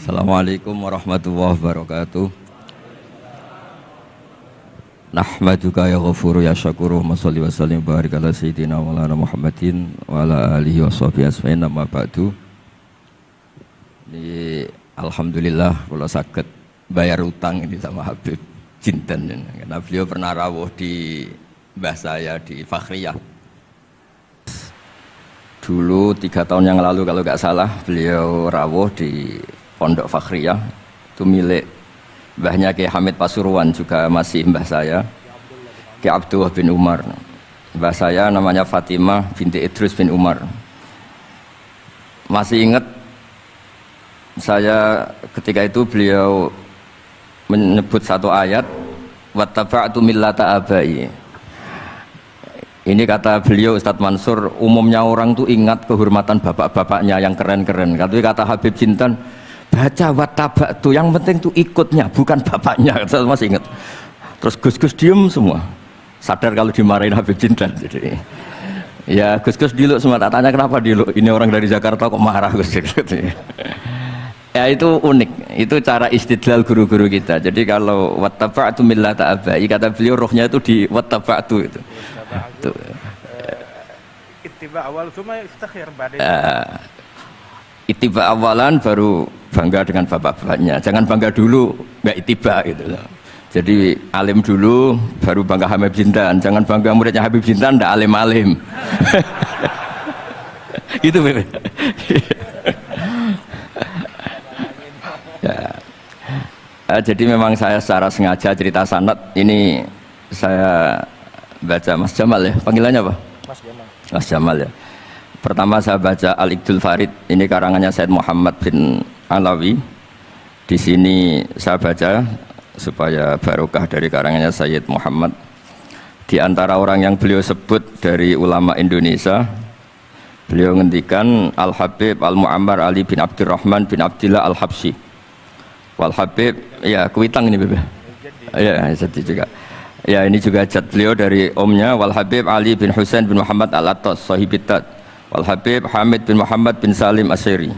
Assalamualaikum warahmatullahi wabarakatuh. Nahmaduka ya ghafuru ya syakuru wa salli wa sallim barik ala sayyidina maulana Muhammadin wa ala alihi wa sahbihi asma'in amma ba'du. Ini alhamdulillah kalau sakit bayar utang ini sama Habib Jinten, karena beliau pernah rawuh di mbah saya di Fakhriyah. Dulu 3 tahun yang lalu kalau nggak salah beliau rawuh di Pondok Fakhriyah, itu milik mbahnya Kiai Hamid Pasuruan, juga masih mbah saya Kiai Abdullah bin Umar. Mbah saya namanya Fatimah binti Idrus bin Umar. Masih ingat saya ketika itu beliau menyebut satu ayat, wattaba'tu millata abai. Ini kata beliau Ustadz Mansur, umumnya orang tuh ingat kehormatan bapak-bapaknya yang keren-keren. Tapi kata Habib Jinten, baca wattaba'tu, yang penting tuh ikutnya, bukan bapaknya. Saya masih ingat. Terus Gus-Gus diem semua, sadar kalau dimarahin Habib Jinten. Jadi ya Gus-Gus diluk semua, tak tanya kenapa diluk, ini orang dari Jakarta kok marah Gus. Ya itu unik, itu cara istidlal guru-guru kita. Jadi kalau wattaba'tu millata abai, kata beliau rohnya itu di wattaba'tu itu. Ittiba awal cuma istakhir badai. Ittiba awalan baru bangga dengan bapak-bapaknya. Jangan bangga dulu nggak ittiba gitu loh. Jadi alim dulu baru bangga Habib Jinten. Jangan bangga muridnya Habib Jinten ndak alim-alim. Gitu Beb. Jadi memang saya secara sengaja cerita sanad ini saya baca Mas Jamal ya, panggilannya apa? Mas Jamal. Mas Jamal ya. Pertama saya baca Al-Iqdul Farid, ini karangannya Said Muhammad bin Alawi. Di sini saya baca supaya barokah dari karangannya Sayyid Muhammad. Di antara orang yang beliau sebut dari ulama Indonesia, beliau ngendikan Al-Habib Al-Mu'ammar Ali bin Abdurrahman bin Abdillah Al-Habsyi. Wal Habib, ya kuitang ini Bebe. Ya, jadi juga. Ya, ini juga jad beliau dari omnya Wal Habib Ali bin Husain bin Muhammad Al-Attas, Sahibit Tad. Wal Habib Hamid bin Muhammad bin Salim Asyiri.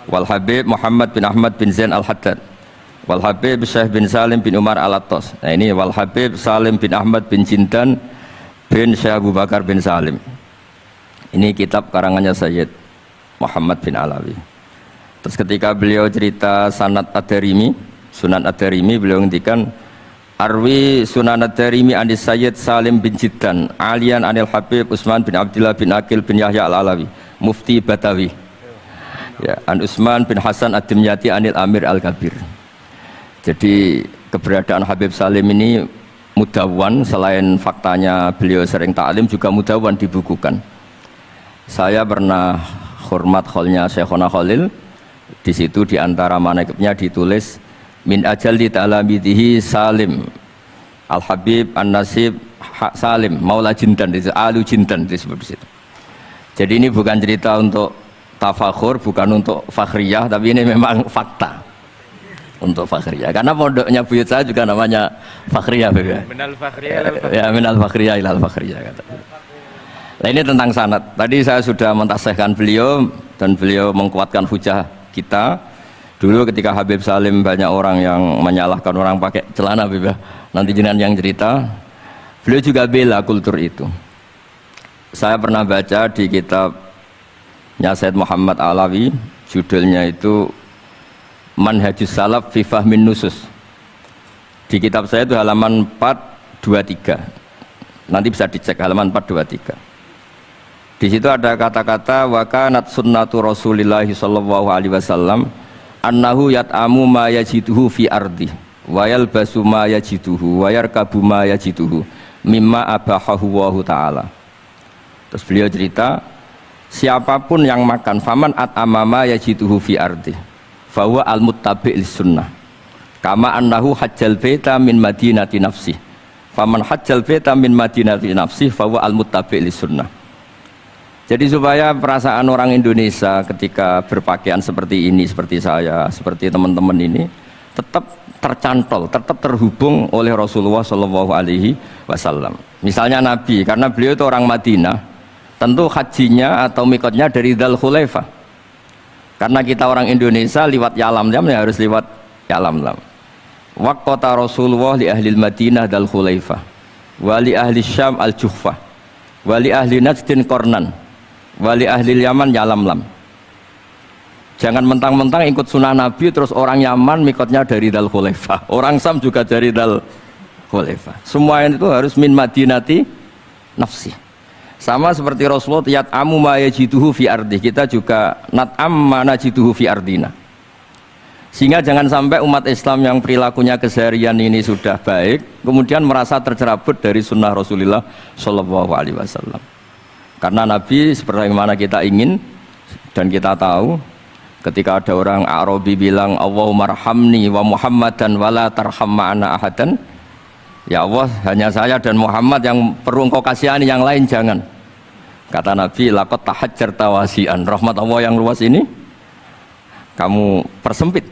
Wal Habib Muhammad bin Ahmad bin Zain Al-Haddad. Wal Habib Syekh bin Salim bin Umar Al-Attas. Nah, ini Wal Habib Salim bin Ahmad bin Jinten bin Syekh Abu Bakar bin Salim. Ini kitab karangannya Sayyid Muhammad bin Alawi. Terus ketika beliau cerita Sanad Ad-Darimi, Sunan Ad-Darimi, beliau ngendikan Arwi Sunan Ad-Darimi anis Sayyid Salim bin Jiddan Alian anil Habib Utsman bin Abdillah bin Aqil bin Yahya Al-Alawi Mufti Batawi, ya, an Utsman bin Hasan Ad-Dimyati anil Amir Al-Kabir. Jadi keberadaan Habib Salim ini mudawwan, selain faktanya beliau sering ta'lim juga mudawwan, dibukukan. Saya pernah hormat kholnya Syekhona Khalil. Di situ di antara manaqibnya ditulis min ajalli ta'lamidhi Salim Al-Habib An-Nasib Salim Maula Jinten, Alu Jinten disebut di situ. Jadi ini bukan cerita untuk tafakhur, bukan untuk fakhriyah, tapi ini memang fakta untuk fakhriyah. Karena pondoknya buyut saya juga namanya fakhriyah, ya. Minal fakhriyah ilal fakhriyah. Ya, minal fakhriyah ilal fakhriyah kata. Nah, ini tentang sanad. Tadi saya sudah mentasihkan beliau dan beliau mengkuatkan hujah kita. Dulu ketika Habib Salim banyak orang yang menyalahkan orang pakai celana, Beb. Nanti jenengan yang cerita. Beliau juga bela kultur itu. Saya pernah baca di kitabnya Said Muhammad Alawi, judulnya itu Manhajus Salaf fi Fahmin Nusus. Di kitab saya itu halaman 423. Nanti bisa dicek halaman 423. Di situ ada kata-kata wa kanat sunnatu Rasulillah sallallahu alaihi wasallam annahu yat'amu ma yajiduhu fi ardi wa yalbasu ma yajiduhu wa yarkabu ma yajiduhu mimma abahahu wa ta'ala. Terus beliau cerita, siapapun yang makan faman at'ama ma yajiduhu fi ardi fa huwa al-muttabi' lis-sunnah kama annahu hajjal baita min madinati nafsi faman hajjal baita min madinati nafsi fa huwa al-muttabi' lis-sunnah. Jadi supaya perasaan orang Indonesia ketika berpakaian seperti ini, seperti saya, seperti teman-teman ini, tetap tercantol, tetap terhubung oleh Rasulullah Shallallahu Alaihi Wasallam. Misalnya Nabi, karena beliau itu orang Madinah, tentu hajinya atau mikotnya dari Dzul Khulaifah. Karena kita orang Indonesia liwat Yalamlam ya harus liwat Yalamlam. Waqata Rasulullah li ahli Madinah dal Khulaifah, wa li ahli Syam al Juhfah, wa li ahli Najdin Qornan, wa li ahli Yaman Yalamlam. Jangan mentang-mentang ikut sunnah Nabi terus orang Yaman mikotnya dari dal Khulaifah, orang Syam juga dari dal Khulaifah. Semua itu harus min Madinati nafsi. Sama seperti Rasulullah yat'amu ma yajiduhu fi ardi, kita juga nat'am ma najiduhu fi ardina. Sehingga jangan sampai umat Islam yang perilakunya keseharian ini sudah baik kemudian merasa tercerabut dari sunnah Rasulullah Shallallahu Alaihi Wasallam. Karena Nabi seperti yang mana kita ingin dan kita tahu, ketika ada orang Arabi bilang Allahumma arhamni wa Muhammadan wa la tarham ma'ana ahadan, ya Allah hanya saya dan Muhammad yang perlu engkau kasihani, yang lain jangan. Kata Nabi, laqad tahajjarta wasi'an, rahmat Allah yang luas ini kamu persempit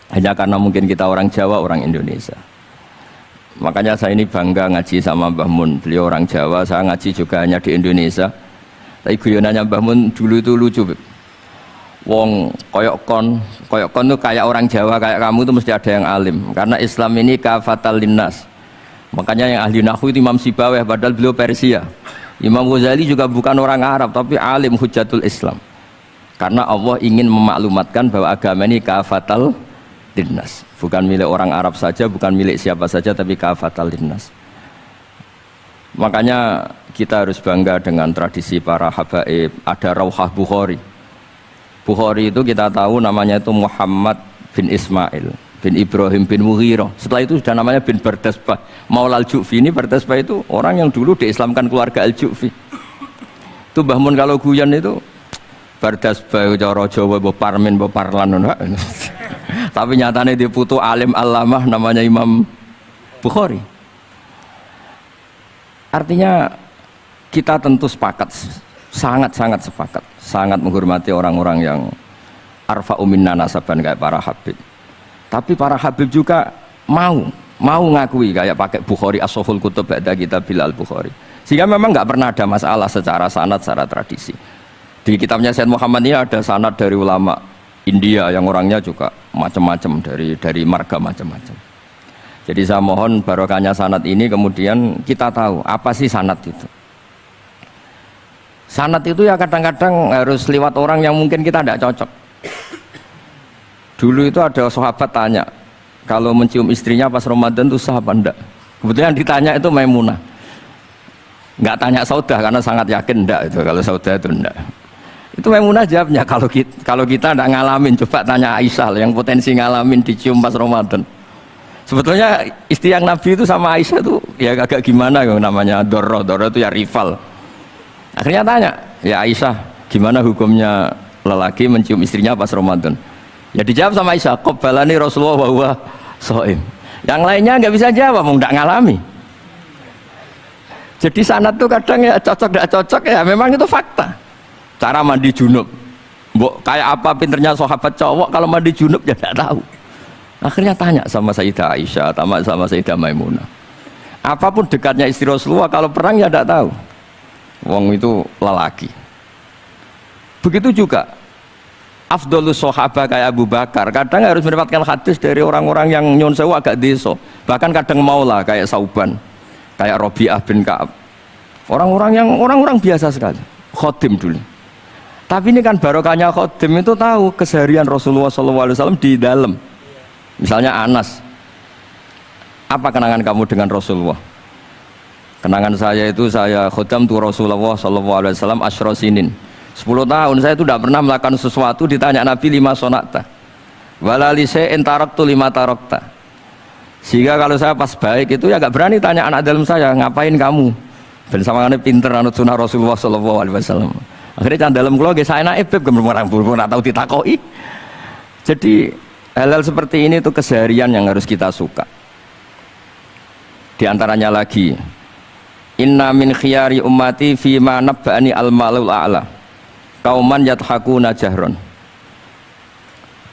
hanya karena mungkin kita orang Jawa, orang Indonesia. Makanya saya ini bangga ngaji sama Mbah Mun, beliau orang Jawa, saya ngaji juga hanya di Indonesia. Tapi guyonannya Mbah Mun dulu itu lucu. Wong koyok kon tuh kayak orang Jawa kayak kamu tuh mesti ada yang alim, karena Islam ini kafatal linnas. Makanya yang ahli nahwu itu Imam Sibawayh, padahal beliau Persia. Imam Ghazali juga bukan orang Arab tapi alim hujatul Islam. Karena Allah ingin memaklumatkan bahwa agama ini kafatal linnas, bukan milik orang Arab saja, bukan milik siapa saja, tapi kafatal linnas. Makanya kita harus bangga dengan tradisi para habaib. Ada Rauhah Bukhari. Bukhari itu kita tahu namanya itu Muhammad bin Ismail bin Ibrahim bin Mughirah. Setelah itu sudah namanya bin Bardasbah. Maula al-Ju'fi ini, Bardasbah itu orang yang dulu diislamkan keluarga al-Ju'fi. Itu Mbah Mun kalau guyon itu Bardasbah cara Jawa mbok parmin mbok parlan. Tapi nyatanya dia putu alim alamah namanya Imam Bukhari. Artinya kita tentu sepakat, sangat-sangat sepakat, sangat menghormati orang-orang yang arfa'u minna nasaban kayak para habib. Tapi para habib juga mau ngakui kayak pakai Bukhari as-Sahihul Kutub ba'da kita Bilal Bukhari. Sehingga memang nggak pernah ada masalah secara sanad, secara tradisi. Di kitabnya Sayyid Muhammad ini ada sanad dari ulama India yang orangnya juga macam-macam, dari marga macam-macam. Jadi saya mohon barokahnya sanad ini kemudian kita tahu apa sih sanad itu. Sanad itu ya kadang-kadang harus lewat orang yang mungkin kita tidak cocok. Dulu itu ada sahabat tanya, kalau mencium istrinya pas Ramadan itu sah apa enggak? Kebetulan ditanya itu Maimunah. Enggak tanya Saudah karena sangat yakin enggak itu, kalau Saudah itu enggak. Itu Maimunah jawabnya, kalau kita enggak ngalamin, coba tanya Aisyah yang potensi ngalamin dicium pas Ramadan. Sebetulnya istri yang Nabi itu sama Aisyah itu ya agak gimana yang namanya Dorro itu ya rival. Akhirnya tanya, ya Aisyah, gimana hukumnya lelaki mencium istrinya pas Ramadan? Ya dijawab sama Aisyah, qabbalani Rasulullah wa huwa shaim. Yang lainnya nggak bisa jawab, nggak ngalami. Jadi sanad tuh kadang ya cocok nggak cocok ya, memang itu fakta. Cara mandi junub, kayak apa pinternya sahabat cowok kalau mandi junub ya nggak tahu. Akhirnya tanya sama Sayyidah Aisyah, sama Sayyidah Maimunah. Apapun dekatnya istri Rasulullah, kalau perang ya nggak tahu. Wong itu lelaki. Begitu juga afdhalus sahabat kayak Abu Bakar, kadang harus mendapatkan hadis dari orang-orang yang nyun sewu agak deso, bahkan kadang maula kayak Sauban, kayak Rabi'ah bin Ka'ab, orang-orang biasa sekali, khodim dulu. Tapi ini kan barokahnya khodim itu tahu keseharian Rasulullah SAW di dalam. Misalnya Anas, apa kenangan kamu dengan Rasulullah? Kenangan saya itu saya khodam tu Rasulullah SAW asyra sinin. 10 tahun saya itu tidak pernah melakukan sesuatu, ditanya Nabi 5 sonata walali se'in taraktu 5 tarakta. Sehingga kalau saya pas baik itu ya gak berani tanya anak dalam saya, ngapain kamu? Dan sama ini pinter anut sunnah Rasulullah SAW. Akhirnya can dalam kula nggih saya naik beb orang tak tahu ditakoi. Jadi hal-hal seperti ini itu keseharian yang harus kita suka. Di antaranya lagi, inna min khiyari ummati fima nabba'ani al-malul a'la kauman yathakuna jahron.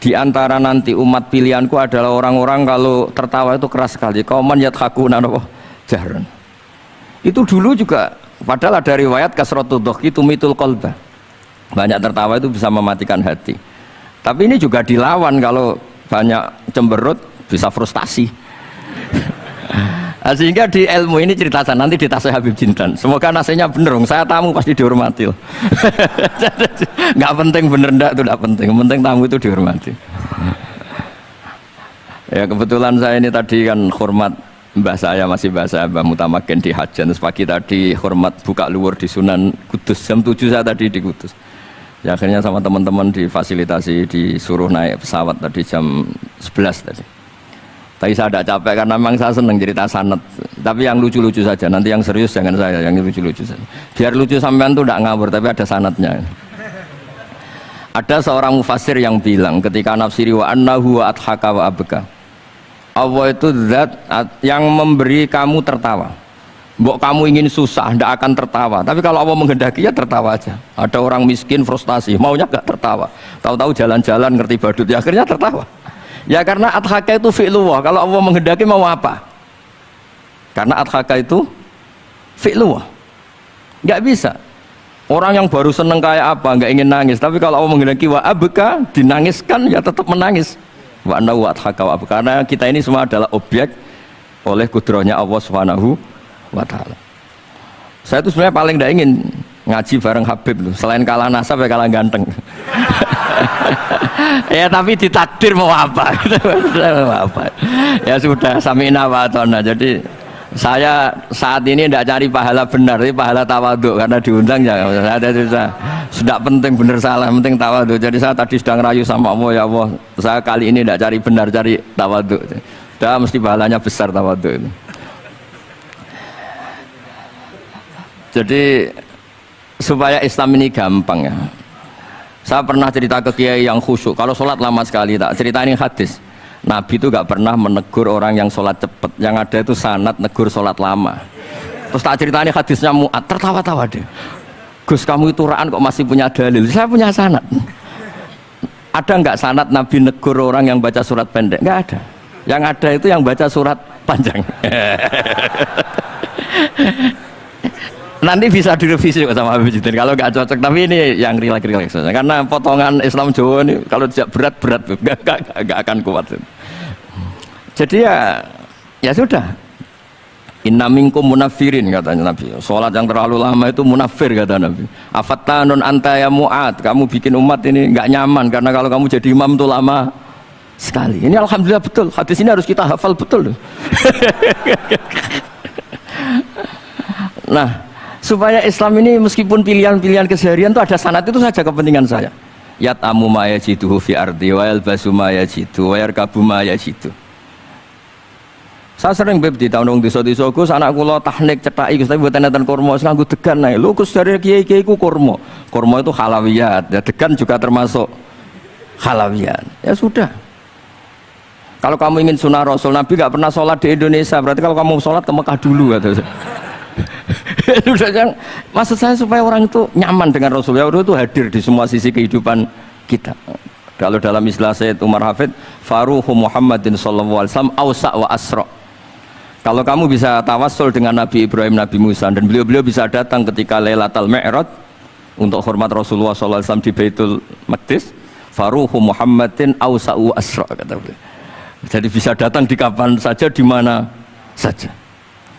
Di antara nanti umat pilihanku adalah orang-orang kalau tertawa itu keras sekali, kauman yathakuna jahron. Itu dulu juga, padahal ada riwayat kasratu dhahki tumitul qalba, banyak tertawa itu bisa mematikan hati. Tapi ini juga dilawan kalau banyak cemberut bisa frustasi. Nah, sehingga di ilmu ini ceritakan nanti di tasnya Habib Jindan. Semoga nasinya bener, saya tamu pasti dihormati. Nggak penting bener ndak itu nggak penting. Yang penting tamu itu dihormati. Ya kebetulan saya ini tadi kan hormat mbah saya, masih mbah saya Mbah Mutamakin di Hajan. Terus pagi tadi hormat buka luar di Sunan Kudus. Jam 7 saya tadi di Kudus. Ya, akhirnya sama teman-teman difasilitasi disuruh naik pesawat tadi jam 11 tadi. Tapi saya tidak capek karena memang saya senang cerita sanad. Tapi yang lucu-lucu saja. Nanti yang serius jangan saya, yang lucu-lucu saja. Biar lucu sampean tuh tidak ngawur, tapi ada sanadnya. Ada seorang mufassir yang bilang ketika nafsiri wa annahu wa adhaka wa abka. Allah itu zat yang memberi kamu tertawa. Mbok kamu ingin susah, tidak akan tertawa. Tapi kalau Allah menghendaki ya tertawa aja. Ada orang miskin frustasi, maunya gak tertawa. Tahu-tahu jalan-jalan ngerti badut, ya akhirnya tertawa. Ya karena adhaka itu fi'lullah. Kalau Allah menghendaki mau apa? Karena adhaka itu fi'lullah. Nggak bisa. Orang yang baru seneng kayak apa, nggak ingin nangis. Tapi kalau Allah menghendaki wa abka, dinangiskan ya tetap menangis. Wa anna wa adhaka wa abka. Karena kita ini semua adalah objek oleh kudrahnya Allah Subhanahu wa ta'ala. Saya itu sebenarnya paling nggak ingin ngaji bareng Habib loh. Selain kalah nasab ya kalah ganteng. Ya tapi ditakdir mau apa? Mau apa? Ya sudah sami'na wa ata'na. Jadi saya saat ini tidak cari pahala benar, tapi pahala tawadhu karena diundang ya. Saya sudah penting benar salah, penting tawadhu. Jadi saya tadi sedang rayu sama Allah, ya Allah, saya kali ini tidak cari benar, cari tawadhu. Dah mesti pahalanya besar tawadhu itu. Jadi supaya Islam ini gampang ya. Saya pernah cerita ke kiai yang khusyuk. Kalau sholat lama sekali, tak cerita ini hadis. Nabi itu gak pernah menegur orang yang sholat cepat. Yang ada itu sanad negur sholat lama. Terus tak cerita ini hadisnya Mu'ad, tertawa-tawa deh. Gus kamu itu raan kok masih punya dalil. Saya punya sanad. Ada nggak sanad Nabi negur orang yang baca surat pendek? Nggak ada. Yang ada itu yang baca surat panjang. Nanti bisa direvisi sama Habib Jitin kalau nggak cocok, tapi ini yang rileks saja karena potongan Islam Jawa ini kalau tidak berat nggak akan kuat. Jadi ya sudah, inna minkum munafirin katanya Nabi. Sholat yang terlalu lama itu munafir kata Nabi. Afattanun anta ya Mu'ad, kamu bikin umat ini nggak nyaman karena kalau kamu jadi imam itu lama sekali. Ini alhamdulillah betul, hadis ini harus kita hafal betul. Nah, supaya Islam ini meskipun pilihan-pilihan keseharian itu ada sanad, itu saja kepentingan saya. Yat'amu ma yajiduhu fi ardi wa yalbasu ma yajidu wa yarkabu ma yajidu. Saya sering beb di tahun desa-desa Gus, anak kula tahnik cethaki Gus tapi mboten enten kurma, wis nganggo degan ae. Lho Gus dari kiai-kiai ku kurma. Kurma itu halawiyat, ya degan juga termasuk halawiyat. Ya sudah. Kalau kamu ingin sunnah Rasul, Nabi enggak pernah sholat di Indonesia, berarti kalau kamu sholat ke Mekah dulu kata saya. Maksud saya supaya orang itu nyaman dengan Rasulullah itu hadir di semua sisi kehidupan kita. Kalau dalam istilah Sayyid Umar Hafid, faruhu Muhammadin sallallahu alaihi wasallam awsa wa asra. Kalau kamu bisa tawassul dengan Nabi Ibrahim, Nabi Musa, dan beliau-beliau bisa datang ketika Lailatul Mi'raj untuk hormat Rasulullah sallallahu alaihi wasallam di Baitul Maqdis, faruhu Muhammadin awsa wa asra kata beliau. Jadi bisa datang di kapan saja, di mana saja.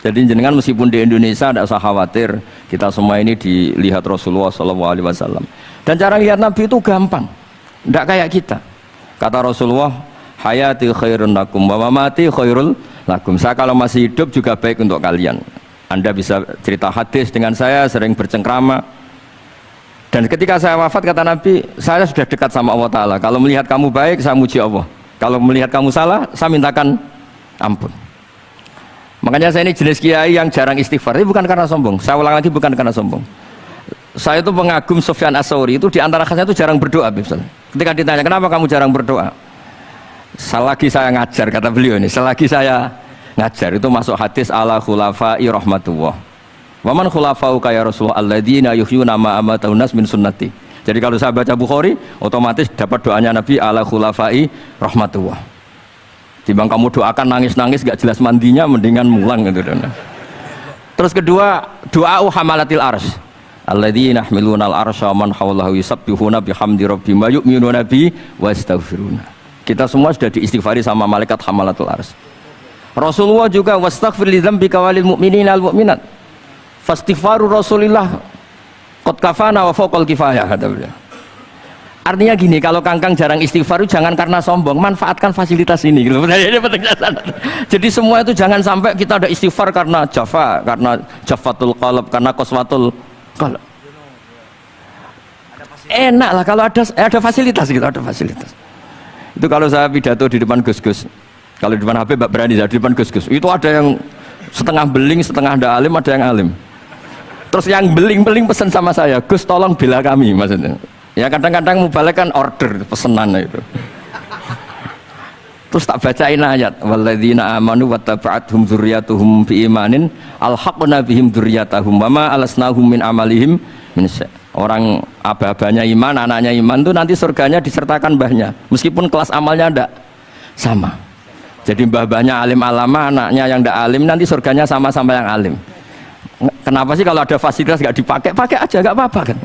Jadi jenengan meskipun di Indonesia tidak usah khawatir, kita semua ini dilihat Rasulullah SAW. Dan cara lihat Nabi itu gampang, tidak kayak kita. Kata Rasulullah, hayati khairun lakum wa mamati khairul lakum. Saya kalau masih hidup juga baik untuk kalian. Anda bisa cerita hadis dengan saya, sering bercengkrama. Dan ketika saya wafat kata Nabi, saya sudah dekat sama Allah Ta'ala. Kalau melihat kamu baik, saya muji Allah. Kalau melihat kamu salah, saya mintakan ampun. Makanya saya ini jenis kiai yang jarang istighfar. Ini bukan karena sombong. Saya ulang lagi, bukan karena sombong. Saya itu pengagum Sufyan As-Tsauri, itu diantara khasnya itu jarang berdoa. Misalnya. Ketika ditanya kenapa kamu jarang berdoa, selagi saya ngajar kata beliau ini, selagi saya ngajar itu masuk hadis ala khulafai rahmatullah. Waman khulafau kaya Rasulullah alladzina yuhyuna ma amatahun nas min sunnati. Jadi kalau saya baca Bukhari, otomatis dapat doanya Nabi ala khulafai rahmatullah. Timbang kamu doakan nangis-nangis gak jelas mandinya, mendingan mulang gitu. Terus kedua, doa hamalatil ars. Alladzina yahmiluna al-arsya wa man hawlahu yusabbihuna bihamdi rabbihim wa yu'minuna bihi wa yastaghfiruna. Kita semua sudah diistighfari sama malaikat hamalatul arsy. Rasulullah juga wastaghfir li dzambika walil mu'minina wal mu'minat. Fastighfaru Rasulillah qad kafana wa fawqal kifayah kata beliau. Artinya gini, kalau kangkang jarang istighfar itu jangan karena sombong, manfaatkan fasilitas ini gitu. Jadi semua itu jangan sampai kita ada istighfar karena jafa, karena jafatul qalb, karena qaswatul qalb. Enak lah kalau ada fasilitas gitu, ada fasilitas. Itu kalau saya pidato di depan Gus-Gus, kalau di depan Habib Mbak Berani, di depan Gus-Gus, itu ada yang setengah beling, setengah ada alim, ada yang alim. Terus yang beling-beling pesan sama saya, Gus tolong bela kami maksudnya. Ya kadang-kadang mubalek kan order pesenan itu. Terus tak bacain ayat walladzina amanu wattaba'athum dzurriyyatuhum biimanin alhaqna bihim dzurriyyatahum wama alasnahum min amalihim min syai'. Orang aba-abanya iman, anaknya iman itu nanti surganya disertakan mbahnya meskipun kelas amalnya ndak sama. Jadi mbah-mbahnya alim alama, anaknya yang ndak alim nanti surganya sama-sama yang alim. Kenapa sih kalau ada fasilitas nggak dipakai? Pakai aja nggak apa-apa kan.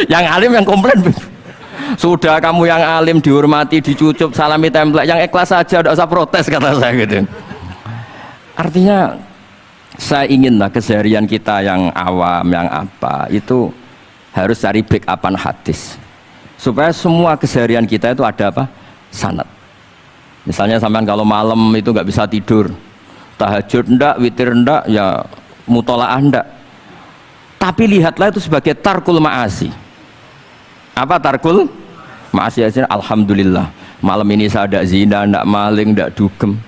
Yang alim yang komplain. Sudah kamu yang alim dihormati, dicucup, salami template, yang ikhlas saja, tidak usah protes kata saya gitu. Artinya saya inginlah keseharian kita yang awam, yang apa itu harus cari backupan hadis supaya semua keseharian kita itu ada apa? Sanad. Misalnya sampean kalau malam itu nggak bisa tidur, tahajud ndak, witir ndak, ya mutolaah ndak. Tapi lihatlah itu sebagai tarkul ma'asi. Apa tarkul ma'asi? Alhamdulillah malam ini saya ndak zina, ndak maling, ndak dugem.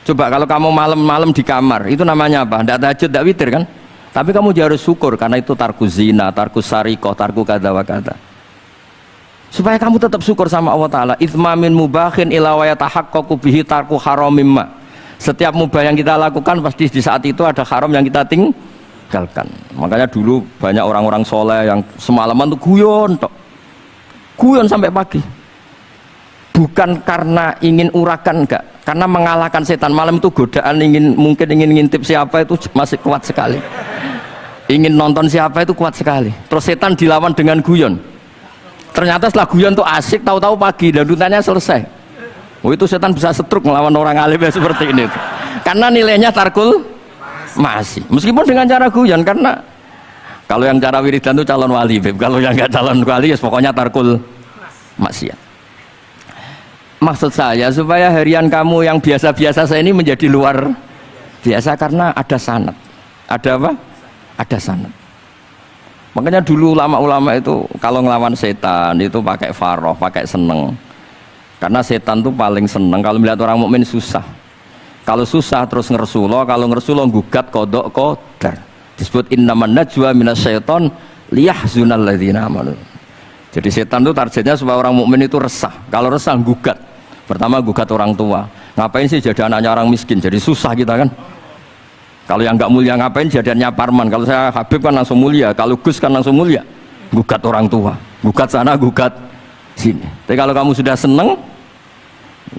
Coba kalau kamu malam-malam di kamar, itu namanya apa? Ndak tahajud, ndak witir kan? Tapi kamu harus syukur karena itu tarku zina, tarku sarikoh, tarku kada wa kada. Supaya kamu tetap syukur sama Allah Ta'ala. Itsmamin mubakhin ila wa yatahaqqaqu bihi tarku haramim ma. Setiap mubah yang kita lakukan pasti di saat itu ada haram yang kita tinggalkan. Makanya dulu banyak orang-orang soleh yang semalaman tuh guyon sampai pagi. Bukan karena ingin urakan, enggak, karena mengalahkan setan. Malam itu godaan mungkin ingin ngintip siapa itu masih kuat sekali. Ingin nonton siapa itu kuat sekali. Terus setan dilawan dengan guyon. Ternyata setelah guyon tuh asik, tahu-tahu pagi dan dutannya selesai. Oh itu setan bisa setruk melawan orang alim yang seperti ini. Karena nilainya tarkul masih. Meskipun dengan cara guyon, karena kalau yang cara wiridan itu calon wali, Beb. Kalau yang nggak calon wali, ya pokoknya tarkul maksiat. Maksud saya supaya harian kamu yang biasa-biasa saya ini menjadi luar biasa karena ada sanad. Ada apa? Ada sanad. Makanya dulu ulama-ulama itu kalau ngelawan setan itu pakai faroh, pakai seneng. Karena setan tuh paling seneng kalau melihat orang mukmin susah. Kalau susah terus ngersulo, kalau ngersulo gugat kodok qadar. Disebut innaman najwa minasyaiton liyahzunal ladzina amanu. Jadi setan tuh targetnya supaya orang mukmin itu resah. Kalau resah gugat. Pertama gugat orang tua. Ngapain sih jadi anaknya orang miskin? Jadi susah kita kan. Kalau yang nggak mulia ngapain jadiannya parman? Kalau saya Habib kan langsung mulia, kalau Gus kan langsung mulia. Gugat orang tua, gugat sana, gugat sini. Tapi kalau kamu sudah seneng,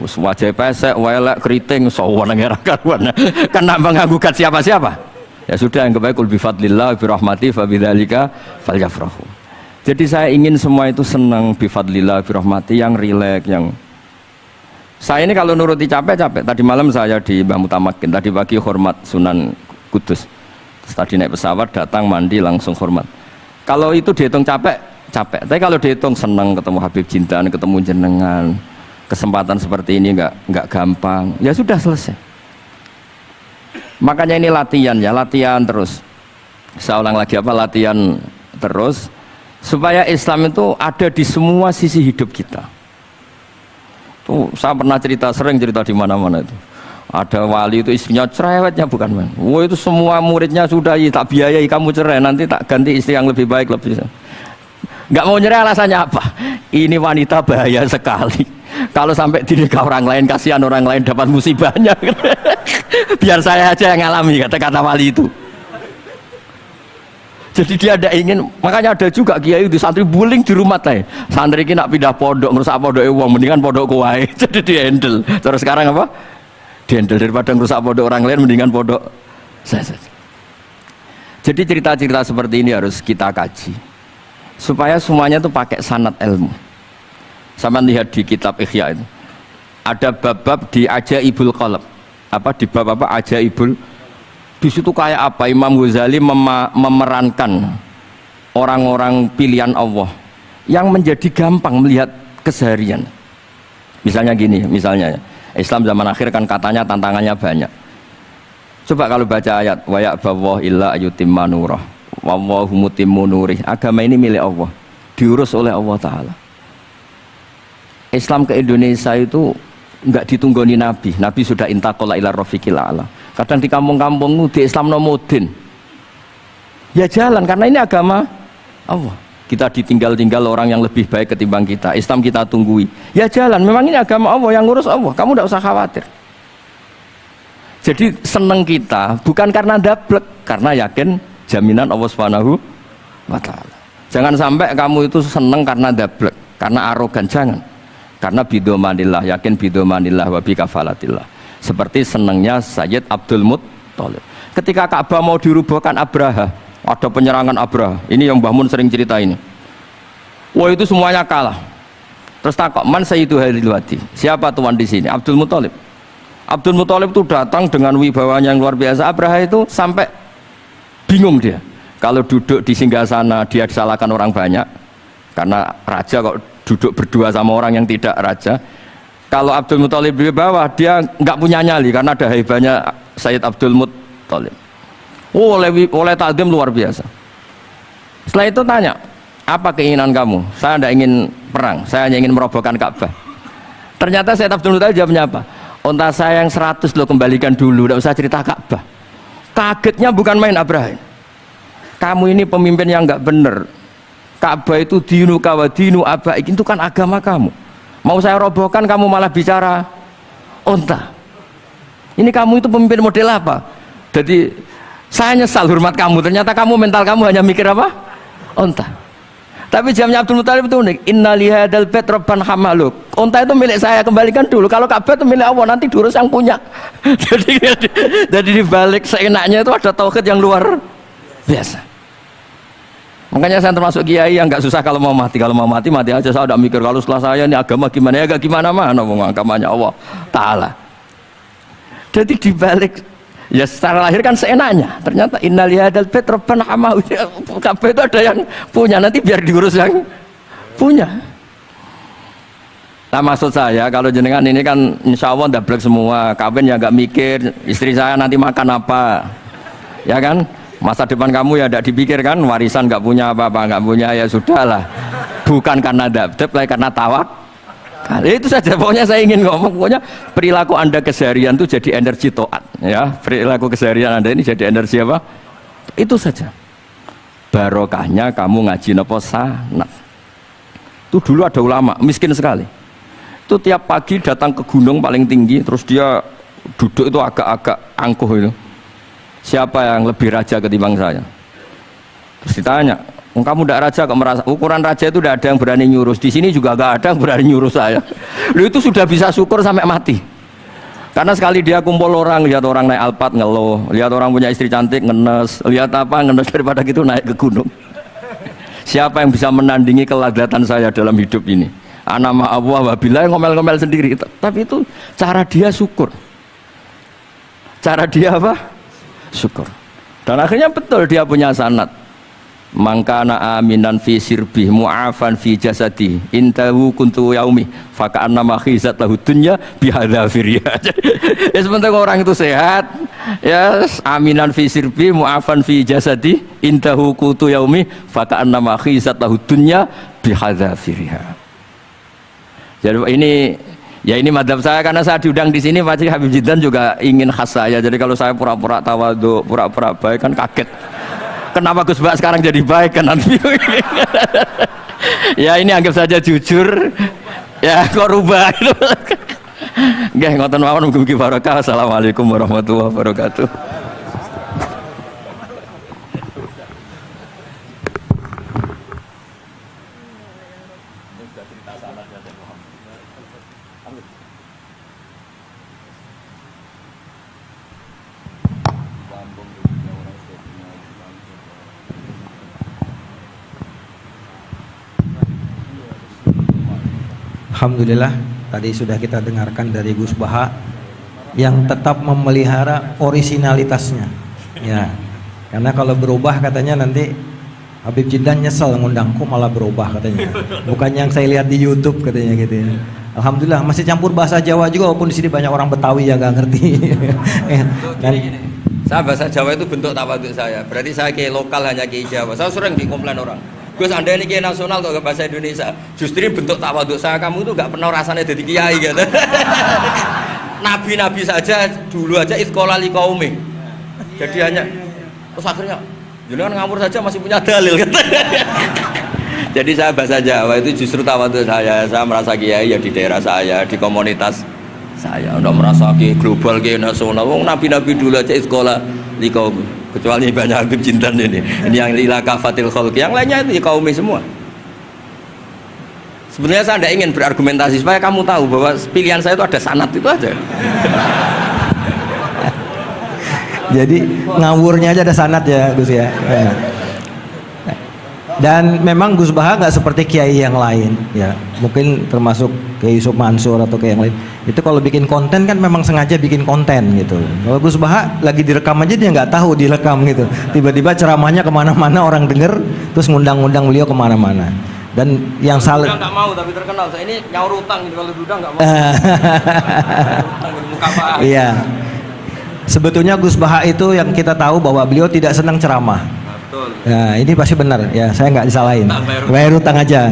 wajah pesek, welek, keriting, sawan ngerah karuan. Kan nambah nggak gugat siapa-siapa. Ya sudah yang kebaik kul bifadlillah birahmati fabidzalika falyafrahu. Jadi saya ingin semua itu senang bifadlillah birahmati yang rileks, yang saya ini kalau nuruti capek-capek. Tadi malam saya di Mbah Mutamakin, tadi pagi hormat Sunan Kudus. Terus tadi naik pesawat datang mandi langsung hormat. Kalau itu dihitung capek, capek. Tapi kalau dihitung senang ketemu Habib Jintan, ketemu jenengan, kesempatan seperti ini nggak gampang. Ya sudah selesai. Makanya ini latihan ya, latihan terus. Saya ulang lagi apa latihan terus supaya Islam itu ada di semua sisi hidup kita. Tuh, saya pernah sering cerita di mana-mana itu. Ada wali itu istrinya cerewetnya bukan main. Wah itu semua muridnya sudah tak biayai kamu cerai, nanti tak ganti istri yang lebih baik lebih. Nggak mau cerai alasannya apa? Ini wanita bahaya sekali. Kalau sampai dinikah orang lain, kasihan orang lain dapat musibahnya. Biar saya aja yang ngalami kata-kata wali itu. Jadi dia ada ingin, makanya ada juga kiai di santri buling di rumah teh. Santri ini nak pindah pondok, ngerusak pondok uang, mendingan pondok kuai. Jadi dia handle. Terus sekarang apa? Dia handle daripada ngerusak pondok orang lain, mendingan pondok saya saja. Jadi cerita-cerita seperti ini harus kita kaji supaya semuanya itu pakai sanad ilmu. Sama lihat di kitab Ihya itu ada bab-bab di Ajaibul Qalb, apa di bab apa Ajaibul, di situ kayak apa Imam Ghazali memerankan orang-orang pilihan Allah yang menjadi gampang melihat keseharian. Misalnya gini, misalnya Islam zaman akhir kan katanya tantangannya banyak. Coba kalau baca ayat wa ya'ballahu illa ayyutimma nurah wallahu mutimmu nurih. Agama ini milik Allah, diurus oleh Allah Ta'ala. Islam ke Indonesia itu enggak ditunggoni Nabi. Nabi sudah intaqala ila rafiqil a'la. Kadang di kampung-kampung di Islam nomodin. Ya jalan karena ini agama Allah. Kita ditinggal-tinggal orang yang lebih baik ketimbang kita. Islam kita tunggui. Ya jalan, memang ini agama Allah yang ngurus Allah. Kamu enggak usah khawatir. Jadi seneng kita bukan karena dablek, karena yakin jaminan Allah Subhanahu wa Ta'ala. Jangan sampai kamu itu seneng karena dablek, karena arogan, jangan. Karena bidomanillah, yakin bidomanillah wa bikafalatillah. Seperti senengnya Sayyid Abdul Muttalib. Ketika Ka'bah mau dirubuhkan Abraha, ada penyerangan Abraha. Ini yang Mbah Mun sering cerita ini. Wah itu semuanya kalah. Terus takok, man sayyidu hadhil wadi? Siapa tuan di sini? Abdul Muttalib. Abdul Muttalib itu datang dengan wibawanya yang luar biasa. Abraha itu sampai bingung dia. Kalau duduk di singgasana dia disalahkan orang banyak. Karena raja kok duduk berdua sama orang yang tidak raja. Kalau Abdul Muttalib di bawah dia nggak punya nyali karena ada hebatnya Sayyid Abdul Muttalib. Oh, oleh takdim luar biasa. Setelah itu tanya, apa keinginan kamu? Saya tidak ingin perang, saya hanya ingin merobohkan Ka'bah. Ternyata Sayyid Abdul Muttalib jawabnya apa? Unta saya yang 100 lo kembalikan dulu, tidak usah cerita Ka'bah. Kagetnya bukan main Abraham. Kamu ini pemimpin yang nggak benar. Ka'bah itu dinu kawa dinu abaik, itu kan agama kamu. Mau saya robohkan kamu malah bicara unta. Ini kamu itu pemimpin model apa? Jadi saya nyesal hormat kamu. Ternyata kamu mental kamu hanya mikir apa? Unta. Tapi jamnya Abdul Muttalib itu unik. Inna lihadal bait rabban hamaluk. Unta itu milik saya, kembalikan dulu. Kalau Ka'bah itu milik Allah, nanti diurus yang punya. jadi dibalik seenaknya itu ada tauhid yang luar biasa. Makanya saya termasuk kiai yang nggak susah kalau mau mati. Kalau mau mati, mati aja. Saya udah mikir kalau setelah saya ini agama gimana ya, gak gimana mana, agamanya Allah Ta'ala. Jadi dibalik, ya secara lahir kan seenaknya. Ternyata innal hadal bait rabban hamahu. Ka'bah itu ada yang punya, nanti biar diurus yang punya. Nah maksud saya kalau jenengan ini kan insya Allah dablek semua. Kawin ya nggak mikir istri saya nanti makan apa, ya kan? Masa depan kamu ya tidak dipikirkan, warisan nggak punya apa-apa, nggak punya ya sudahlah. Bukan karena dablek, karena tawak. Itu saja pokoknya saya ingin ngomong, pokoknya perilaku Anda keseharian itu jadi energi to'at, ya. Perilaku keseharian Anda ini jadi energi apa? Itu saja. Barokahnya kamu ngaji napa sanad. Itu dulu ada ulama miskin sekali. Itu tiap pagi datang ke gunung paling tinggi, terus dia duduk itu agak-agak angkuh itu. Siapa yang lebih raja ketimbang saya? Terus ditanya, kamu tidak raja kok merasa? Ukuran raja itu tidak ada yang berani nyurus. Di sini juga nggak ada yang berani nyurus saya. Lu itu sudah bisa syukur sampai mati. Karena sekali dia kumpul orang, lihat orang naik Alphard ngeluh, lihat orang punya istri cantik ngenes, lihat apa ngenes daripada gitu naik ke gunung. Siapa yang bisa menandingi keladatan saya dalam hidup ini? Ana ma'allah wabillah ngomel-ngomel sendiri. Tapi itu cara dia syukur. Cara dia apa? Syukur. Dan akhirnya betul dia punya sanad. Mangkana aminan fi sirbih mu'afan fi jasadi intahu kuntu yaumi faka'anna ma khizat lahu dunya bihadzafiriya. Ya sebentar orang itu sehat, ya aminan fi sirbih mu'afan fi jasadi intahu kuntu yaumi faka'anna ma khizat lahu dunya bihadzafiriya. Jadi ini madhab saya, karena saya diundang di sini pasti Habib Jidan juga ingin khas saya. Jadi kalau saya pura-pura tawadhu, pura-pura baik kan kaget. Kenapa Gus Bak sekarang jadi baik kan nanti? Ya ini anggap saja jujur. Ya kok rubah itu. Nggih ngoten mawon mugi-mugi barokah. Assalamualaikum warahmatullahi wabarakatuh. Alhamdulillah tadi sudah kita dengarkan dari Gus Baha yang tetap memelihara orisinalitasnya. Ya. Karena kalau berubah katanya nanti Habib Jindan nyesel ngundangku malah berubah katanya. Bukan yang saya lihat di YouTube katanya gitu ya. Alhamdulillah masih campur bahasa Jawa juga walaupun di sini banyak orang Betawi yang gak ngerti. Dan Gini. Saya bahasa Jawa itu bentuk tawaduk saya. Berarti saya kiai lokal hanya kiai Jawa. Saya sering dikomplain orang. Gus, Anda ini kiai nasional kok ke bahasa Indonesia. Justru ini bentuk tawaduk saya. Kamu itu gak pernah rasanya jadi kiai gitu. Nabi-nabi saja dulu aja iskola li kaumi. Jadi hanya terus akhirnya jangan ngawur saja masih punya dalil kan. Jadi saya bahasa Jawa itu justru tawaduk saya. Saya merasa kiai ya di daerah saya, di komunitas saya. Udah merasa kiai global, kiai nasional. Wong nabi-nabi dulu aja sekolah di kaum. Kecuali banyak Habib Jindan ini. Ini yang lila kafatil khalq. Yang lainnya itu kaumi semua. Sebenarnya saya tidak ingin berargumentasi supaya kamu tahu bahwa pilihan saya itu ada sanad itu aja. jadi ngawurnya aja ada sanad ya Gus ya. Dan memang Gus Baha nggak seperti kiai yang lain ya, mungkin termasuk Kiai Yusuf Mansur atau kiai yang lain. Itu kalau bikin konten kan memang sengaja bikin konten gitu. Kalau Gus Baha lagi direkam aja dia nggak tahu direkam gitu. Tiba-tiba ceramahnya kemana-mana orang denger, terus ngundang-ngundang beliau kemana-mana. Dan yang salah. Duda nggak mau tapi terkenal. Saya ini nyaur utang gitu kalau Duda nggak mau. Muka Pak. Iya. Sebetulnya Gus Baha itu yang kita tahu bahwa beliau tidak senang ceramah. Betul. Nah ini pasti benar ya, saya nggak disalahin, bayar utang aja.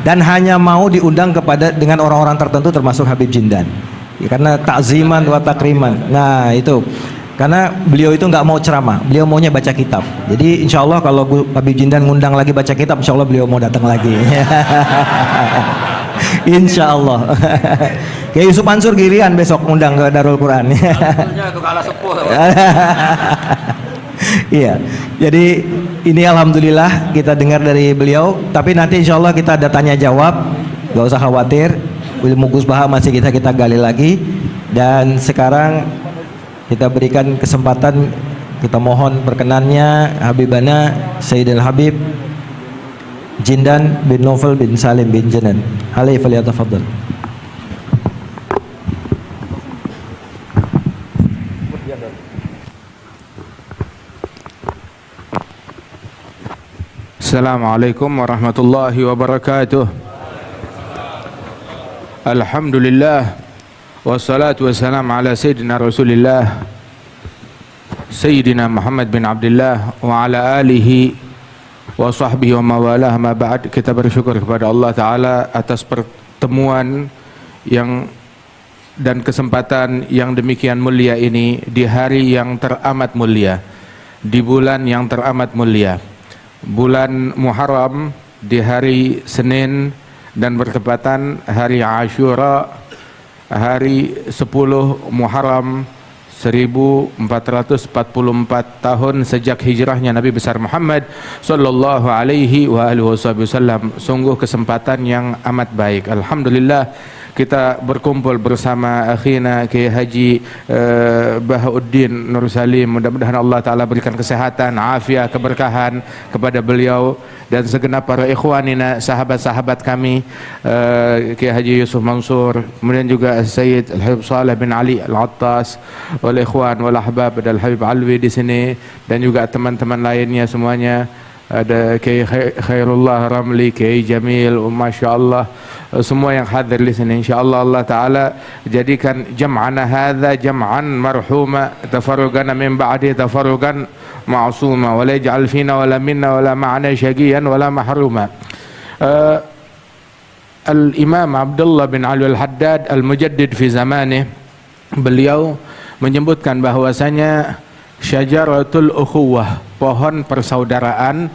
Dan hanya mau diundang kepada dengan orang-orang tertentu termasuk Habib Jindan ya, karena takziman wa takriman. Nah itu karena beliau itu nggak mau ceramah, beliau maunya baca kitab. Jadi insya Allah kalau Habib Jindan ngundang lagi baca kitab, insya Allah beliau mau datang lagi. Insya Allah. Kayak Yusuf Mansur Girian besok ngundang ke Darul Quran. Itu kalah sepuh. Iya, jadi ini alhamdulillah kita dengar dari beliau. Tapi nanti insya Allah kita ada tanya jawab, gak usah khawatir. Ilmu Gus Baha masih kita gali lagi. Dan sekarang kita berikan kesempatan, kita mohon perkenannya Habibana Sayyidil Habib Jindan bin Novel bin Salim bin Janan. Alaihi falyatafaddal. Assalamualaikum warahmatullahi wabarakatuh. Alhamdulillah wassalatu wassalam ala sayyidina Rasulillah Sayyidina Muhammad bin Abdullah wa ala alihi wa sahbihi wa mawalah. Ma ba'd. Kita bersyukur kepada Allah Ta'ala atas pertemuan yang dan kesempatan yang demikian mulia ini di hari yang teramat mulia, di bulan yang teramat mulia, bulan Muharram, di hari Senin dan bertepatan hari Ashura, hari 10 Muharram 1444 tahun sejak hijrahnya Nabi besar Muhammad sallallahu alaihi wa alihi wasallam. Sungguh kesempatan yang amat baik. Alhamdulillah kita berkumpul bersama akhina Kiai Haji Bahauddin Nur Salim. Mudah-mudahan Allah Ta'ala berikan kesehatan, afiat, keberkahan kepada beliau dan segenap para ikhwanina, sahabat-sahabat kami, Kiai Haji Yusuf Mansur, kemudian juga Sayyid Al-Habib Saleh bin Ali Al-Attas, wal ikhwan wal ahbab, dan Al-Habib Alwi di sini, dan juga teman-teman lainnya semuanya. Ada Kiai Khairullah Ramli, Kiai Jamil, Masya Allah, semua yang hadir di sini. InsyaAllah Allah Ta'ala jadikan jam'ana hadha jam'an marhuma, tafarrugana min ba'di tafarrugan ma'asuma, wa la yaj'al fina wa la minna wa la ma'ana syagiyan wa la mahruma. Al-Imam Abdullah bin Ali Al-Haddad Al-Mujaddid fi zamanih, beliau menyebutkan bahwasanya syajaratul ukhuwah, pohon persaudaraan,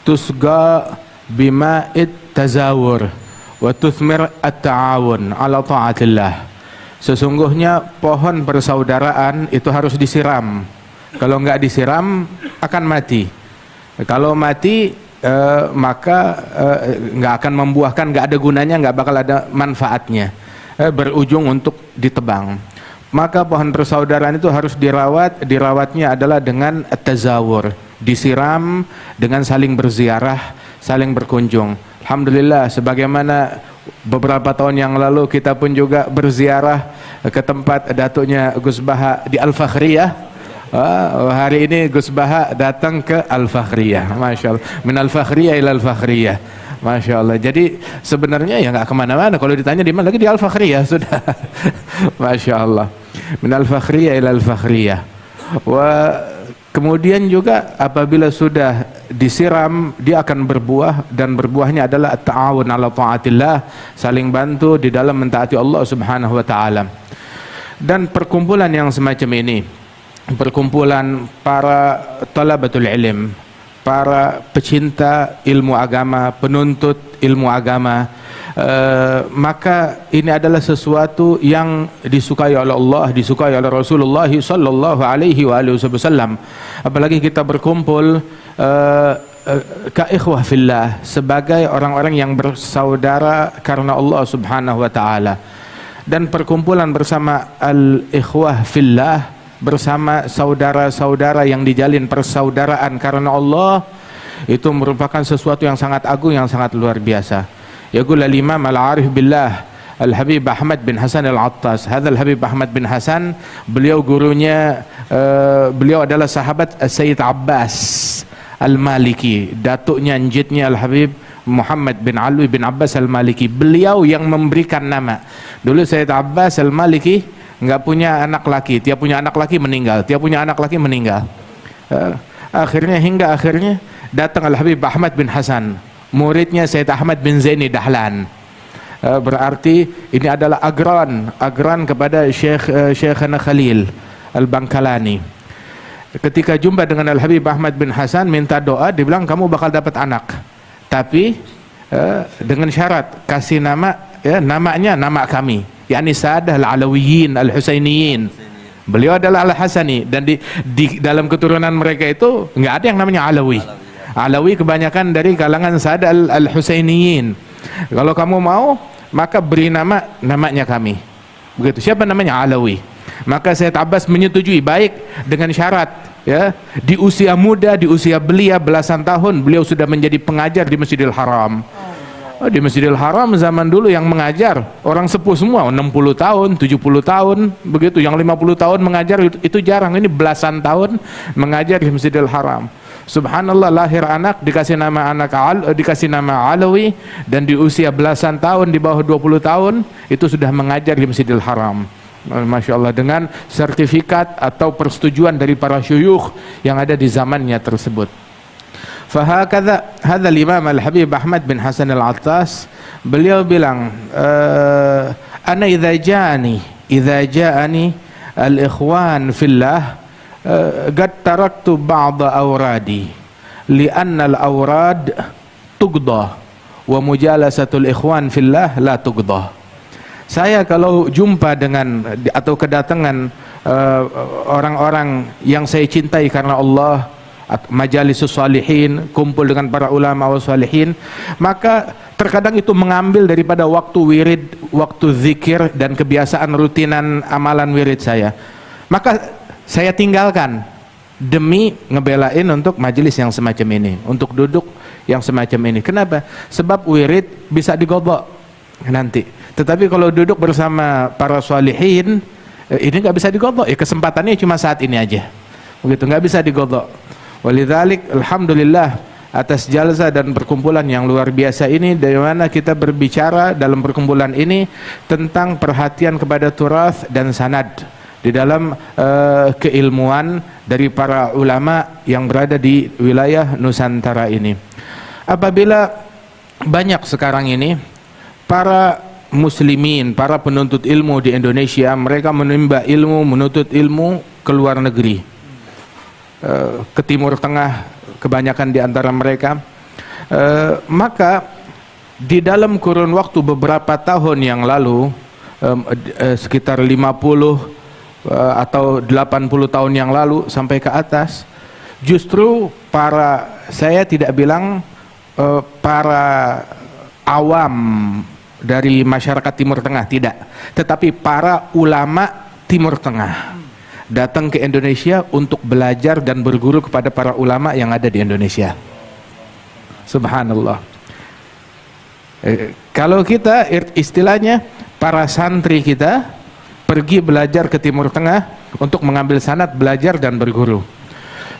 tusga bima'id tazawur wa tuthmir at-ta'awun ala ta'atillah. Sesungguhnya pohon persaudaraan itu harus disiram. Kalau enggak disiram akan mati. Kalau mati maka enggak akan membuahkan, enggak ada gunanya, enggak bakal ada manfaatnya, berujung untuk ditebang. Maka pohon persaudaraan itu harus dirawat. Dirawatnya adalah dengan tazawur, disiram dengan saling berziarah, saling berkunjung. Alhamdulillah, sebagaimana beberapa tahun yang lalu kita pun juga berziarah ke tempat datuknya Gus Baha di Al-Fakhriyah. Hari ini Gus Baha datang ke Al-Fakhriyah, Masya Allah, min Al-Fakhriyah ila Al-Fakhriyah, Masya Allah. Jadi sebenarnya ya nggak kemana-mana, kalau ditanya di mana lagi, di Al-Fakhriyah sudah. Masya Allah, min Al-Fakhriyah ila Al-Fakhriyah. Kemudian juga apabila sudah disiram, dia akan berbuah, dan berbuahnya adalah at-ta'awun ala ta'atillah, saling bantu di dalam mentaati Allah Subhanahu wa taala. Dan perkumpulan yang semacam ini, perkumpulan para talabatul ilm, para pecinta ilmu agama, penuntut ilmu agama, maka ini adalah sesuatu yang disukai oleh Allah, disukai oleh Rasulullah sallallahu alaihi wasallam. Apalagi kita berkumpul ka ikhwah fillah, sebagai orang-orang yang bersaudara karena Allah Subhanahu wa taala. Dan perkumpulan bersama al-ikhwah fillah, bersama saudara-saudara yang dijalin persaudaraan karena Allah, itu merupakan sesuatu yang sangat agung, yang sangat luar biasa. Yaqul al-Imam al-Arif billah Al-Habib Ahmad bin Hasan Al-Attas. Hadha Al-Habib Ahmad bin Hasan, beliau gurunya, beliau adalah sahabat Sayyid Abbas Al-Maliki, datuknya njitnya Al-Habib Muhammad bin Alwi bin Abbas Al-Maliki. Beliau yang memberikan nama. Dulu Sayyid Abbas Al-Maliki nggak punya anak laki, dia punya anak laki meninggal, dia punya anak laki meninggal. Hingga akhirnya datang Al-Habib Ahmad bin Hasan, muridnya Sayyid Ahmad bin Zaini Dahlan. Berarti ini adalah agran kepada Syekhana Khalil Al-Bangkalani. Ketika jumpa dengan Al-Habib Ahmad bin Hasan, minta doa, dibilang kamu bakal dapat anak, tapi dengan syarat kasih nama, ya, namanya nama kami, yakni Sadah Al-Alawiyin Al-Husainiyin. Beliau adalah Al-Hasani, dan di dalam keturunan mereka itu nggak ada yang namanya Alawi. Alawi kebanyakan dari kalangan Sadah Al-Husainiyin. Kalau kamu mau, maka beri namanya kami. Begitu. Siapa namanya? Alawi. Maka Sayyid Abbas menyetujui, baik, dengan syarat, ya, di usia muda, di usia belia belasan tahun, beliau sudah menjadi pengajar di Masjidil Haram. Di Masjidil Haram zaman dulu yang mengajar orang sepuh semua, 60 tahun, 70 tahun, begitu. Yang 50 tahun mengajar itu jarang. Ini belasan tahun mengajar di Masjidil Haram. Subhanallah, lahir anak, dikasih nama Alawi, dan di usia belasan tahun, di bawah 20 tahun, itu sudah mengajar di Masjidil Haram. Masya Allah, dengan sertifikat atau persetujuan dari para syuyukh yang ada di zamannya tersebut. Fahakadha hadha Imam Al-Habib Ahmad bin Hasan Al-Attas, beliau bilang, ana idza ja'ani al-ikhwan fillah qad taraktu ba'd awradi li'anna al-awrad tuqda wa mujalasatul ikhwan fillah la tuqda. Saya kalau jumpa dengan atau kedatangan orang-orang yang saya cintai karena Allah, majalisus salihin, kumpul dengan para ulama wa salihin, maka terkadang itu mengambil daripada waktu wirid, waktu zikir, dan kebiasaan rutinan amalan wirid saya. Maka saya tinggalkan demi ngebelain untuk majelis yang semacam ini, untuk duduk yang semacam ini. Kenapa? Sebab wirid bisa digodok nanti. Tetapi kalau duduk bersama para salihin, ini nggak bisa digodok. Ya, kesempatannya cuma saat ini aja. Begitu, nggak bisa digodok. Walidzalik, alhamdulillah atas jalsa dan perkumpulan yang luar biasa ini, dari mana kita berbicara dalam perkumpulan ini tentang perhatian kepada turath dan sanad di dalam keilmuan dari para ulama yang berada di wilayah Nusantara ini. Apabila banyak sekarang ini para muslimin, para penuntut ilmu di Indonesia, mereka menimba ilmu, menuntut ilmu ke luar negeri, ke Timur Tengah, kebanyakan di antara mereka, maka di dalam kurun waktu beberapa tahun yang lalu, sekitar 50 atau 80 tahun yang lalu sampai ke atas, justru saya tidak bilang para awam dari masyarakat Timur Tengah, tidak, tetapi para ulama Timur Tengah datang ke Indonesia untuk belajar dan berguru kepada para ulama yang ada di Indonesia. Subhanallah. Kalau kita istilahnya para santri kita pergi belajar ke Timur Tengah untuk mengambil sanad, belajar dan berguru.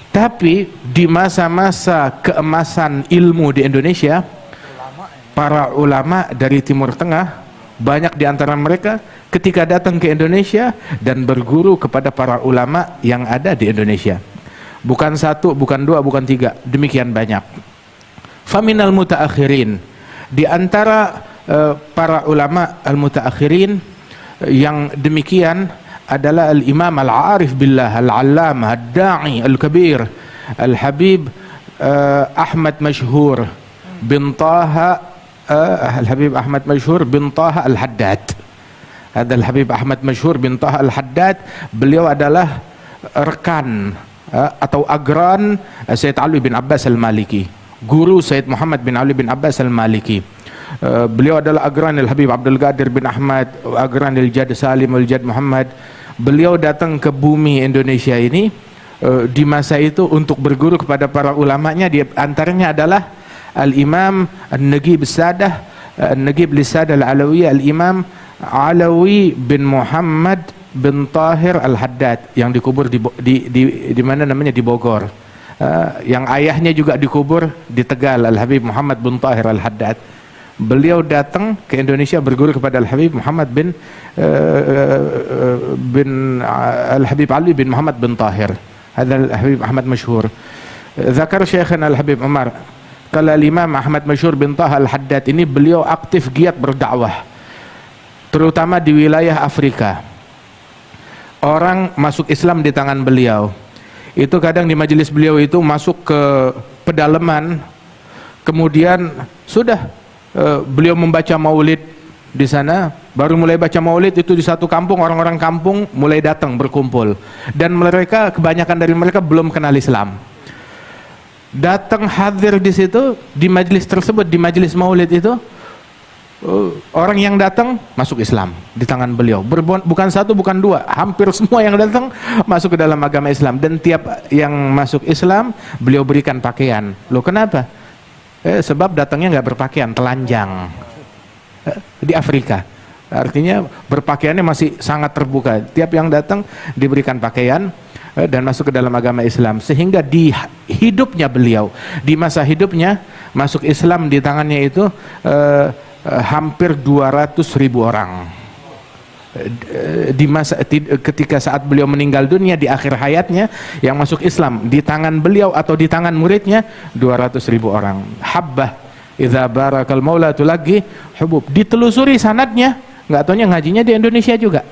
Tapi di masa-masa keemasan ilmu di Indonesia, para ulama dari Timur Tengah, banyak di antara mereka ketika datang ke Indonesia dan berguru kepada para ulama yang ada di Indonesia. Bukan satu, bukan dua, bukan tiga, demikian banyak. Faminal mutaakhirin, di antara para ulama al-mutaakhirin yang demikian adalah Al-Imam Al-Arif Billah Al-Allamah Ad-Da'i Al-Kabir Al-Habib Ahmad Mashhur bin Taha Al-Habib Ahmad Mashhur bin Taha Al-Haddad. Ada Al-Habib Ahmad Mashhur bin Taha Al-Haddad. Beliau adalah rekan atau agran Sayyid Ali bin Abbas Al-Maliki, guru Sayyid Muhammad bin Ali bin Abbas Al-Maliki. Beliau adalah agran Al-Habib Abdul Qadir bin Ahmad, agran Al-Jad Salim Al-Jad Muhammad. Beliau datang ke bumi Indonesia ini di masa itu untuk berguru kepada para ulamanya. Di antaranya adalah Al-Imam An-Nagib Sadah, An-Nagib Lisadah Al-Alawiyah, Al-Imam Alawi bin Muhammad bin Tahir Al-Haddad yang dikubur di mana namanya, di Bogor. Yang ayahnya juga dikubur di Tegal, Al-Habib Muhammad bin Tahir Al-Haddad. Beliau datang ke Indonesia berguru kepada Al-Habib Muhammad bin Al-Habib Ali bin Muhammad bin Tahir. Hadha Al-Habib Ahmad Mashhur. Zakar Syekhana Al-Habib Umar, kalau Imam Ahmad Mashhur bin Taha Al-Haddad ini beliau aktif giat berdakwah, terutama di wilayah Afrika. Orang masuk Islam di tangan beliau. Itu kadang di majelis beliau itu masuk ke pedalaman, kemudian sudah beliau membaca maulid di sana. Baru mulai baca maulid itu di satu kampung, orang-orang kampung mulai datang berkumpul, dan mereka, kebanyakan dari mereka belum kenal Islam. Datang hadir di situ, di majelis tersebut, di majelis maulid itu, orang yang datang masuk Islam di tangan beliau. Bukan satu, bukan dua, hampir semua yang datang masuk ke dalam agama Islam. Dan tiap yang masuk Islam beliau berikan pakaian. Loh, kenapa? Sebab datangnya nggak berpakaian, telanjang. Di Afrika, artinya berpakaiannya masih sangat terbuka. Tiap yang datang diberikan pakaian dan masuk ke dalam agama Islam. Sehingga di hidupnya beliau, di masa hidupnya, masuk Islam di tangannya itu hampir 200.000 orang. Di masa ketika saat beliau meninggal dunia, di akhir hayatnya, yang masuk Islam di tangan beliau atau di tangan muridnya 200.000 orang. Habbah idza barakal maula tulagi hubub. Ditelusuri sanadnya, nggak taunya ngajinya di Indonesia juga.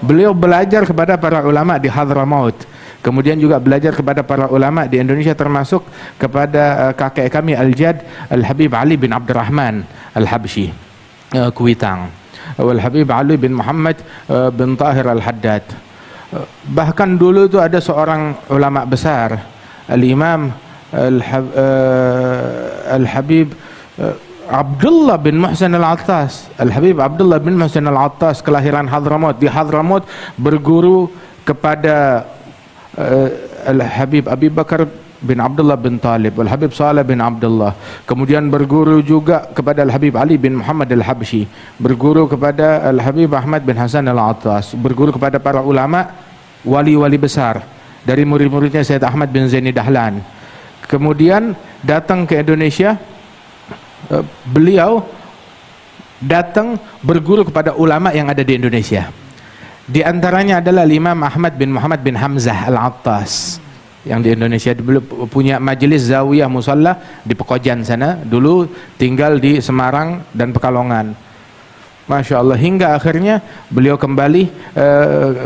Beliau belajar kepada para ulama di Hadramaut, kemudian juga belajar kepada para ulama di Indonesia, termasuk kepada kakek kami Al-Jad Al-Habib Ali bin Abdurrahman Al-Habsyi Kuitang, Al-Habib Ali bin Muhammad bin Tahir Al-Haddad. Bahkan dulu itu ada seorang ulama besar, Al-Imam Al-Habib Abdullah bin Muhsin Al-Attas. Al-Habib Abdullah bin Muhsin Al-Attas kelahiran Hadramaut. Di Hadramaut berguru kepada Al-Habib Abi Bakar bin Abdullah bin Talib, Al-Habib Saleh bin Abdullah. Kemudian berguru juga kepada Al-Habib Ali bin Muhammad Al-Habsyi, berguru kepada Al-Habib Ahmad bin Hasan Al-Attas, berguru kepada para ulama, wali-wali besar dari murid-muridnya Sayyid Ahmad bin Zaini Dahlan. Kemudian datang ke Indonesia, beliau datang berguru kepada ulama yang ada di Indonesia. Di antaranya adalah Imam Ahmad bin Muhammad bin Hamzah Al-Attas yang di Indonesia. Dulu punya majelis zawiyah musalla di Pekojan sana, dulu tinggal di Semarang dan Pekalongan. Masya Allah, hingga akhirnya beliau kembali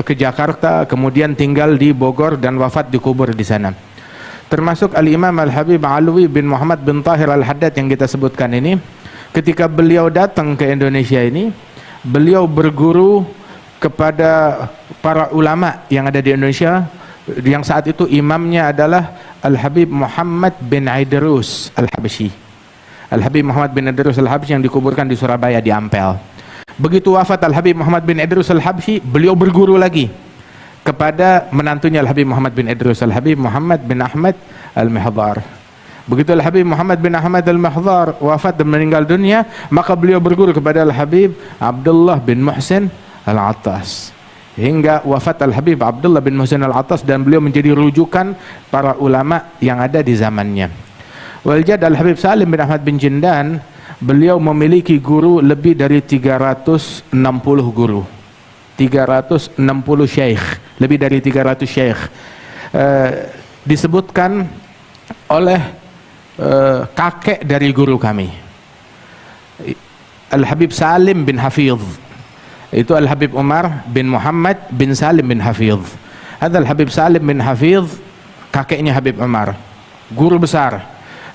ke Jakarta, kemudian tinggal di Bogor dan wafat dikubur di sana. Termasuk Al-Imam Al-Habib Alwi bin Muhammad bin Tahir Al-Haddad yang kita sebutkan ini. Ketika beliau datang ke Indonesia ini, beliau berguru kepada para ulama yang ada di Indonesia, yang saat itu imamnya adalah Al-Habib Muhammad bin Idrus Al-Habsyi. Al-Habib Muhammad bin Idrus Al-Habsyi yang dikuburkan di Surabaya, di Ampel. Begitu wafat Al-Habib Muhammad bin Idrus Al-Habsyi, beliau berguru lagi kepada menantunya Al-Habib Muhammad bin Idrus, Al-Habib Muhammad bin Ahmad Al-Mihdar. Begitu Al-Habib Muhammad bin Ahmad Al-Mahdhar wafat dan meninggal dunia, maka beliau berguru kepada Al-Habib Abdullah bin Muhsin Al-Attas hingga wafat Al-Habib Abdullah bin Muhsin Al-Attas, dan beliau menjadi rujukan para ulama yang ada di zamannya. Waljad Al-Habib Salim bin Ahmad bin Jindan, beliau memiliki guru lebih dari 360 guru, 360 syekh, lebih dari 300 syekh. Disebutkan oleh kakek dari guru kami, Al-Habib Salim bin Hafidh, itu Al-Habib Umar bin Muhammad bin Salim bin Hafidh. Ada Al-Habib Salim bin Hafidh, kakeknya Habib Umar, guru besar,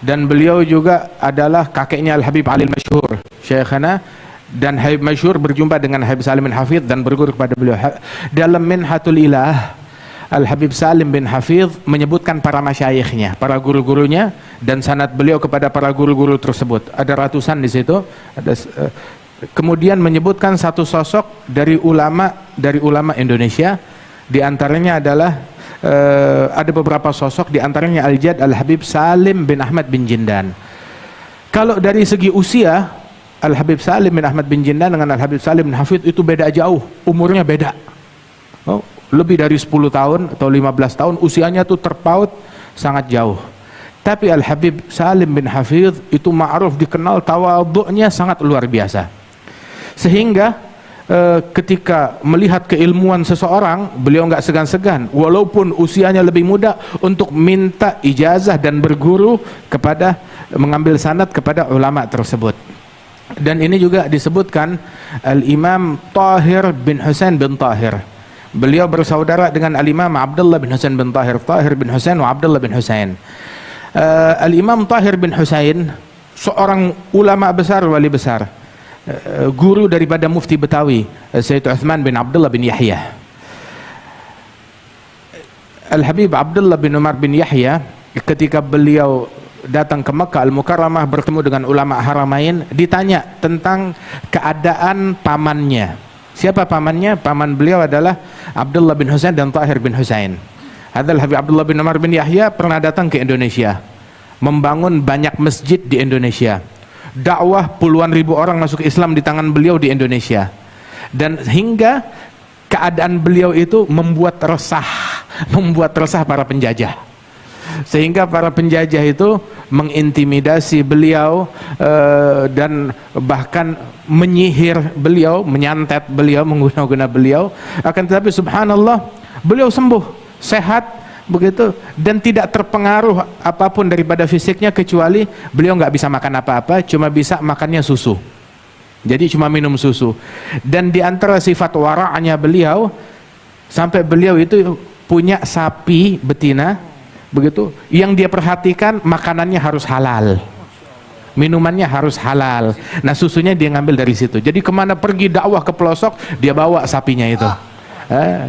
dan beliau juga adalah kakeknya Al-Habib Ali Masyhur, Syekhana, dan Habib Masyhur berjumpa dengan Habib Salim bin Hafidh dan berguru kepada beliau. Dalam Minhatul Ilah, Al-Habib Salim bin Hafidh menyebutkan para masyayikhnya, para guru-gurunya, dan sanad beliau kepada para guru-guru tersebut. Ada ratusan di situ. Kemudian menyebutkan satu sosok dari ulama Indonesia. Di antaranya adalah ada beberapa sosok, di antaranya Al-Jad Al-Habib Salim bin Ahmad bin Jindan. Kalau dari segi usia, Al-Habib Salim bin Ahmad bin Jindan dengan Al-Habib Salim bin Hafidh itu beda jauh, umurnya beda. Lebih dari 10 tahun atau 15 tahun, usianya tuh terpaut sangat jauh. Tapi Al-Habib Salim bin Hafidh itu ma'ruf, dikenal tawadhu'nya sangat luar biasa. Sehingga ketika melihat keilmuan seseorang, beliau nggak segan-segan walaupun usianya lebih muda untuk minta ijazah dan berguru kepada, mengambil sanad kepada ulama tersebut. Dan ini juga disebutkan Al-Imam Tahir bin Husain bin Tahir, beliau bersaudara dengan Al-Imam Abdullah bin Husain bin Tahir, Tahir bin Husain wa Abdullah bin Husain. Al-Imam Tahir bin Husain seorang ulama besar, wali besar, guru daripada mufti Betawi Sayyid Uthman bin Abdullah bin Yahya. Al-Habib Abdullah bin Umar bin Yahya ketika beliau datang ke Makkah Al-Mukarramah bertemu dengan ulama Haramain, ditanya tentang keadaan pamannya. Siapa pamannya? Paman beliau adalah Abdullah bin Husain dan Tahir bin Husain. Hadal Habib Abdullah bin Umar bin Yahya pernah datang ke Indonesia, membangun banyak masjid di Indonesia, dakwah puluhan ribu orang masuk Islam di tangan beliau di Indonesia, dan hingga keadaan beliau itu membuat resah para penjajah, sehingga para penjajah itu mengintimidasi beliau dan bahkan menyihir beliau, menyantet beliau, mengguna-guna beliau. Akan tetapi subhanallah, beliau sembuh, sehat begitu, dan tidak terpengaruh apapun daripada fisiknya, kecuali beliau nggak bisa makan apa-apa, cuma bisa makannya susu. Jadi cuma minum susu. Dan di antara sifat wara'nya beliau, sampai beliau itu punya sapi betina begitu, yang dia perhatikan makanannya harus halal, minumannya harus halal. Nah, susunya dia ngambil dari situ. Jadi kemana pergi dakwah ke pelosok, dia bawa sapinya itu.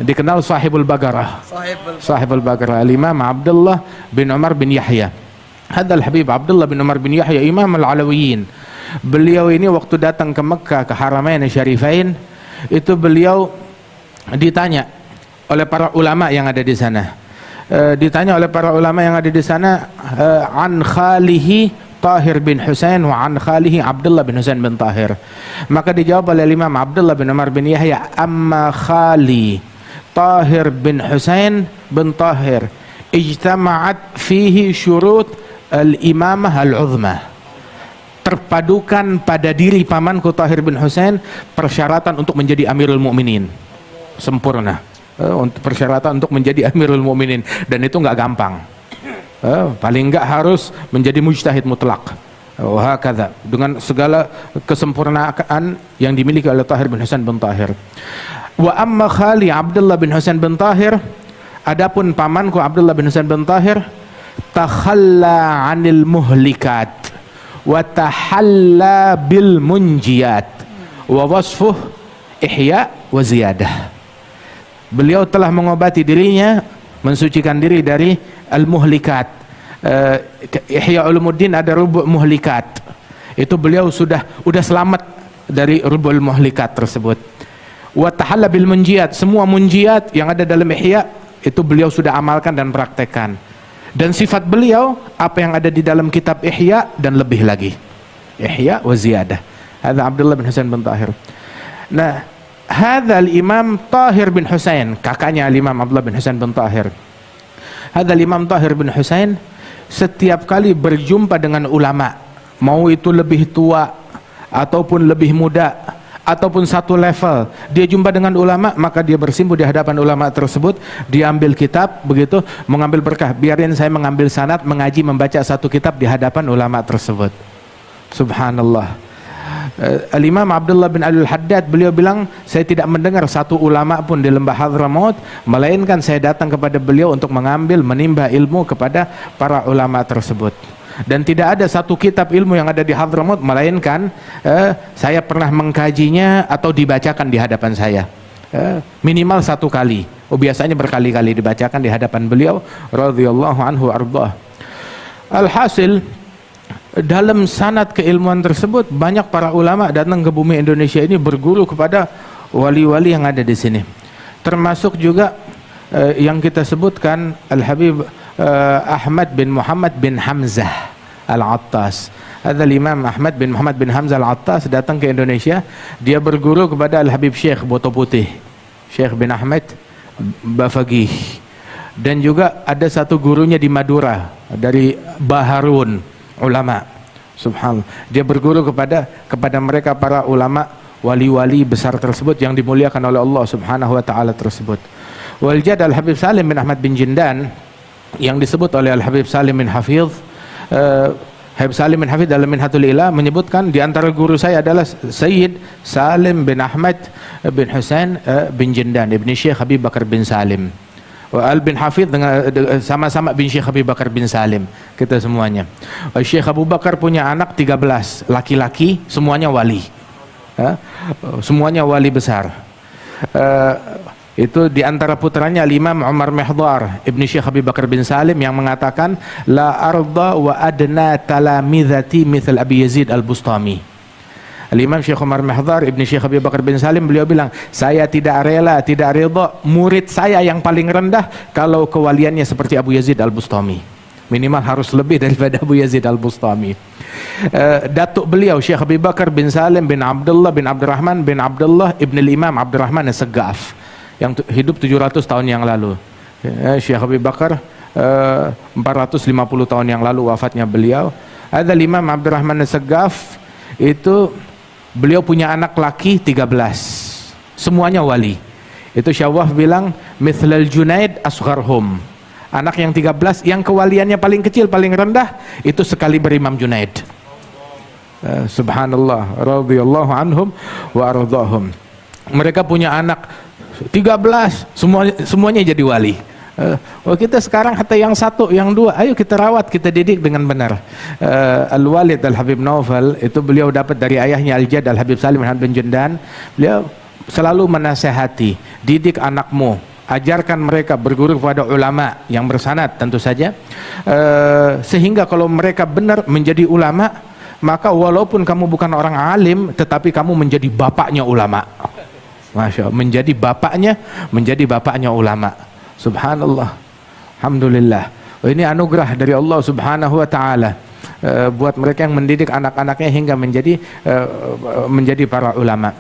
Dikenal Sahibul Bagarah. Sahibul Bagarah Al-Imam Abdullah bin Umar bin Yahya. Hadal Habib Abdullah bin Umar bin Yahya Imam Al-Alawiyin. Beliau ini waktu datang ke Mekah, ke Haramain Syarifain, itu beliau ditanya oleh para ulama yang ada di sana. Ditanya oleh para ulama yang ada di sana an khalihi Tahir bin Husain wa an khalihi Abdullah bin Husain bin Tahir. Maka dijawab oleh Imam Abdullah bin Umar bin Yahya, amma khali Tahir bin Husain bin Tahir ijtama'at fihi syurut al-imamah al-uzma. Terpadukan pada diri pamanku Tahir bin Husain persyaratan untuk menjadi Amirul Mukminin, sempurna. Untuk persyaratan untuk menjadi Amirul Mukminin, dan itu nggak gampang. Paling nggak harus menjadi mujtahid mutlak. Wahakadha, dengan segala kesempurnaan yang dimiliki oleh Tahir bin Husain bin Tahir. Wa amma khali Abdullah bin Husain bin Tahir, adapun pamanku Abdullah bin Husain bin Tahir, takhalla 'anil muhlikat wa tahalla bil munjiyat wa wasfuh ihya wa ziyadah. Beliau telah mengobati dirinya, mensucikan diri dari al-muhlikat. Ihya Ulumuddin ada rubu' muhlikat. Itu beliau sudah selamat dari rubu'ul muhlikat tersebut. Wa tahalla bil munjiyat, semua munjiyat yang ada dalam ihya itu beliau sudah amalkan dan praktekkan. Dan sifat beliau apa yang ada di dalam kitab Ihya dan lebih lagi. Ihya wa ziyadah. Hadza Abdullah bin Husain bin Tahir. Nah, hadza al-Imam Tahir bin Husain, kakaknya al-Imam Abdullah bin Husain bin Tahir. Hadza al-Imam Tahir bin Husain setiap kali berjumpa dengan ulama, mau itu lebih tua ataupun lebih muda ataupun satu level, dia jumpa dengan ulama, maka dia bersimpuh di hadapan ulama tersebut, dia ambil kitab, begitu mengambil berkah, biarin saya mengambil sanad, mengaji, membaca satu kitab di hadapan ulama tersebut. Subhanallah. Al-Imam Abdullah bin Al-Haddad, beliau bilang, saya tidak mendengar satu ulama pun di lembah Hadramaut, melainkan saya datang kepada beliau untuk mengambil, menimba ilmu kepada para ulama tersebut. Dan tidak ada satu kitab ilmu yang ada di Hadramaut melainkan saya pernah mengkajinya atau dibacakan di hadapan saya, minimal satu kali. Biasanya berkali-kali dibacakan di hadapan beliau radhiyallahu anhu ardhah. Alhasil, dalam sanad keilmuan tersebut banyak para ulama datang ke bumi Indonesia ini berguru kepada wali-wali yang ada di sini. Termasuk juga yang kita sebutkan Al-Habib Ahmad bin Muhammad bin Hamzah Al-Attas. Ada Imam Ahmad bin Muhammad bin Hamzah Al-Attas datang ke Indonesia. Dia berguru kepada Al-Habib Syekh Boto Putih, Syekh bin Ahmad Bafagih. Dan juga ada satu gurunya di Madura dari Baharun, ulama. Subhanallah. Dia berguru kepada mereka para ulama wali-wali besar tersebut yang dimuliakan oleh Allah Subhanahu wa taala tersebut. Wal Jad Al-Habib Salim bin Ahmad bin Jindan yang disebut oleh Al-Habib Salim bin Hafidh, Habib Salim bin Hafidh dalam Minhatul Ilah menyebutkan di antara guru saya adalah Sayyid Salim bin Ahmad bin Husain bin Jindan ibni Syekh Habib Bakar bin Salim. Al bin Hafidh dengan sama-sama bin Syekh Habib Bakar bin Salim, kita semuanya. Syekh Abu Bakar punya anak 13 laki-laki, semuanya wali, semuanya wali besar. Itu diantara putranya Imam Umar Mihdar ibni Syekh Habib Bakar bin Salim yang mengatakan la arda wa adna talamizati mithal Abi Yazid Al-Bustami. Al-Imam Syekh Umar Mihdar ibni Syekh Habib Bakar bin Salim, beliau bilang, saya tidak rela, tidak ridha murid saya yang paling rendah kalau kewaliannya seperti Abu Yazid Al-Bustami. Minimal harus lebih daripada Abu Yazid Al-Bustami. Datuk beliau Syekh Habib Bakar bin Salim bin Abdullah bin Abdurrahman bin Abdullah ibn al-Imam Abdurrahman As-Saggaf yang hidup 700 tahun yang lalu. Syekh Habib Bakar 450 tahun yang lalu wafatnya beliau. Ada Imam Abdurrahman As-Saggaf, itu beliau punya anak laki 13, semuanya wali. Itu Syawah bilang mithlal Junaid asgharhum, anak yang 13 yang kewaliannya paling kecil, paling rendah, itu sekali berimam Junaid. Subhanallah, radhiyallahu anhum wa ardhahum. Mereka punya anak 13, semuanya jadi wali. Kita sekarang hatta yang satu, yang dua, ayo kita rawat, kita didik dengan benar. Al-Walid Al-Habib Naufal, itu beliau dapat dari ayahnya Al-Jad Al-Habib Salim bin Jindan. Beliau selalu menasehati, didik anakmu, ajarkan mereka berguru kepada ulama yang bersanad tentu saja, sehingga kalau mereka benar menjadi ulama, maka walaupun kamu bukan orang alim, tetapi kamu menjadi bapaknya ulama. Masya Allah, menjadi bapaknya ulama. Subhanallah, alhamdulillah. Ini anugerah dari Allah Subhanahu wa taala buat mereka yang mendidik anak-anaknya hingga menjadi para ulama.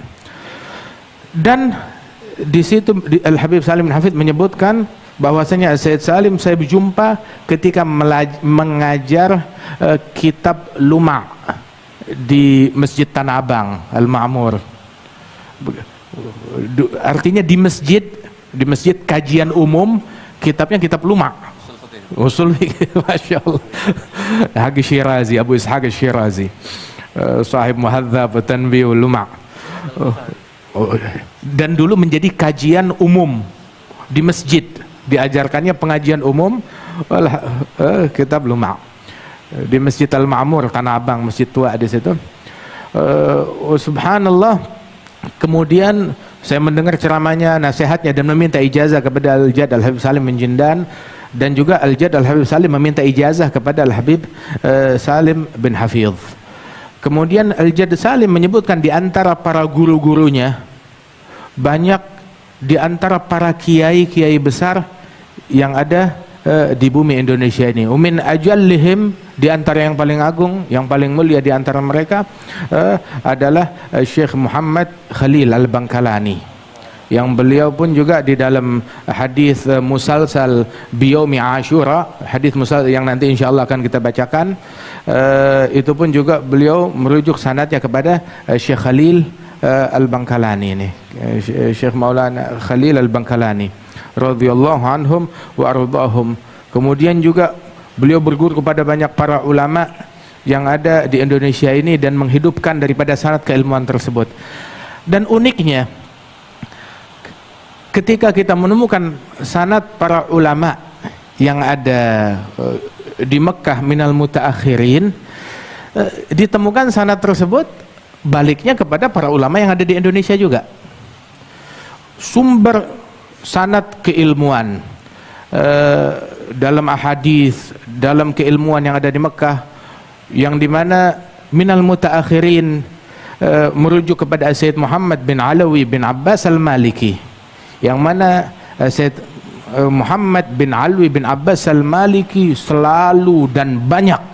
Dan di situ Al-Habib Salim bin Hafidh menyebutkan bahwasanya Sayyid Salim saya berjumpa ketika mengajar kitab Luma di Masjid Tanah Abang Al-Ma'mur. Artinya di masjid kajian umum, kitabnya kitab Luma, usul fikih. Masya Allah. Haqi Syirazi, Abu Ishaq Syirazi, sahib Muhadzab Tanbih Luma. Dan dulu menjadi kajian umum di masjid, diajarkannya pengajian umum kitab Luma di Masjid Al-Ma'mur Tanah Abang, masjid tua di situ. Subhanallah. Kemudian saya mendengar ceramahnya, nasihatnya, dan meminta ijazah kepada Al-Jad Al-Habib Salim bin Jindan, dan juga Al-Jad Al-Habib Salim meminta ijazah kepada Al-Habib Salim bin Hafidh. Kemudian Al-Jad Salim menyebutkan di antara para guru-gurunya, banyak di antara para kiai-kiai besar yang ada di bumi Indonesia ini. Umin ajallihim, di antara yang paling agung, yang paling mulia di antara mereka adalah Syekh Muhammad Khalil Al-Bangkalani, yang beliau pun juga di dalam hadis musalsal biyaumi Ashura, hadis musal yang nanti insyaallah akan kita bacakan, itu pun juga beliau merujuk sanadnya kepada Syekh Khalil Al-Bangkalani ini, Syekh Maulana Khalil Al-Bangkalani radhiyallahu anhum wa ardhahum. Kemudian juga beliau berguru kepada banyak para ulama yang ada di Indonesia ini dan menghidupkan daripada sanad keilmuan tersebut. Dan uniknya, ketika kita menemukan sanad para ulama yang ada di Mekah minal mutaakhirin, ditemukan sanad tersebut baliknya kepada para ulama yang ada di Indonesia juga. Sumber sanad keilmuan dalam ahadis, dalam keilmuan yang ada di Mekah, yang dimana minal mutaakhirin merujuk kepada Sayyid Muhammad bin Alawi bin Abbas Al-Maliki, yang mana Sayyid Muhammad bin Alawi bin Abbas Al-Maliki selalu dan banyak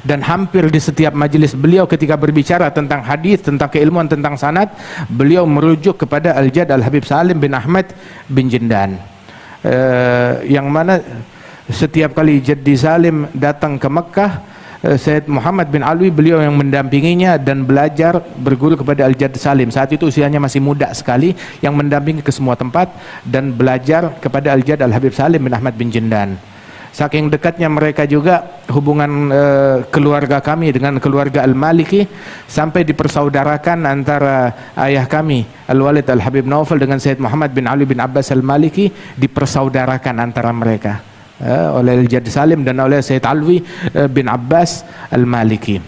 dan hampir di setiap majelis beliau ketika berbicara tentang hadis, tentang keilmuan, tentang sanad, beliau merujuk kepada Al-Jad Al-Habib Salim bin Ahmad bin Jindan, yang mana setiap kali Jaddi Salim datang ke Mekah, Sayyid Muhammad bin Alwi beliau yang mendampinginya dan belajar berguru kepada Al-Jad Salim. Saat itu usianya masih muda sekali, yang mendampingi ke semua tempat dan belajar kepada Al-Jad Al-Habib Salim bin Ahmad bin Jindan. Saking dekatnya mereka juga hubungan keluarga kami dengan keluarga Al-Maliki, sampai dipersaudarakan antara ayah kami Al-Walid Al-Habib Naufal dengan Sayyid Muhammad bin Ali bin Abbas Al-Maliki, dipersaudarakan antara mereka oleh Al-Jad Salim dan oleh Sayyid Alwi bin Abbas Al-Maliki.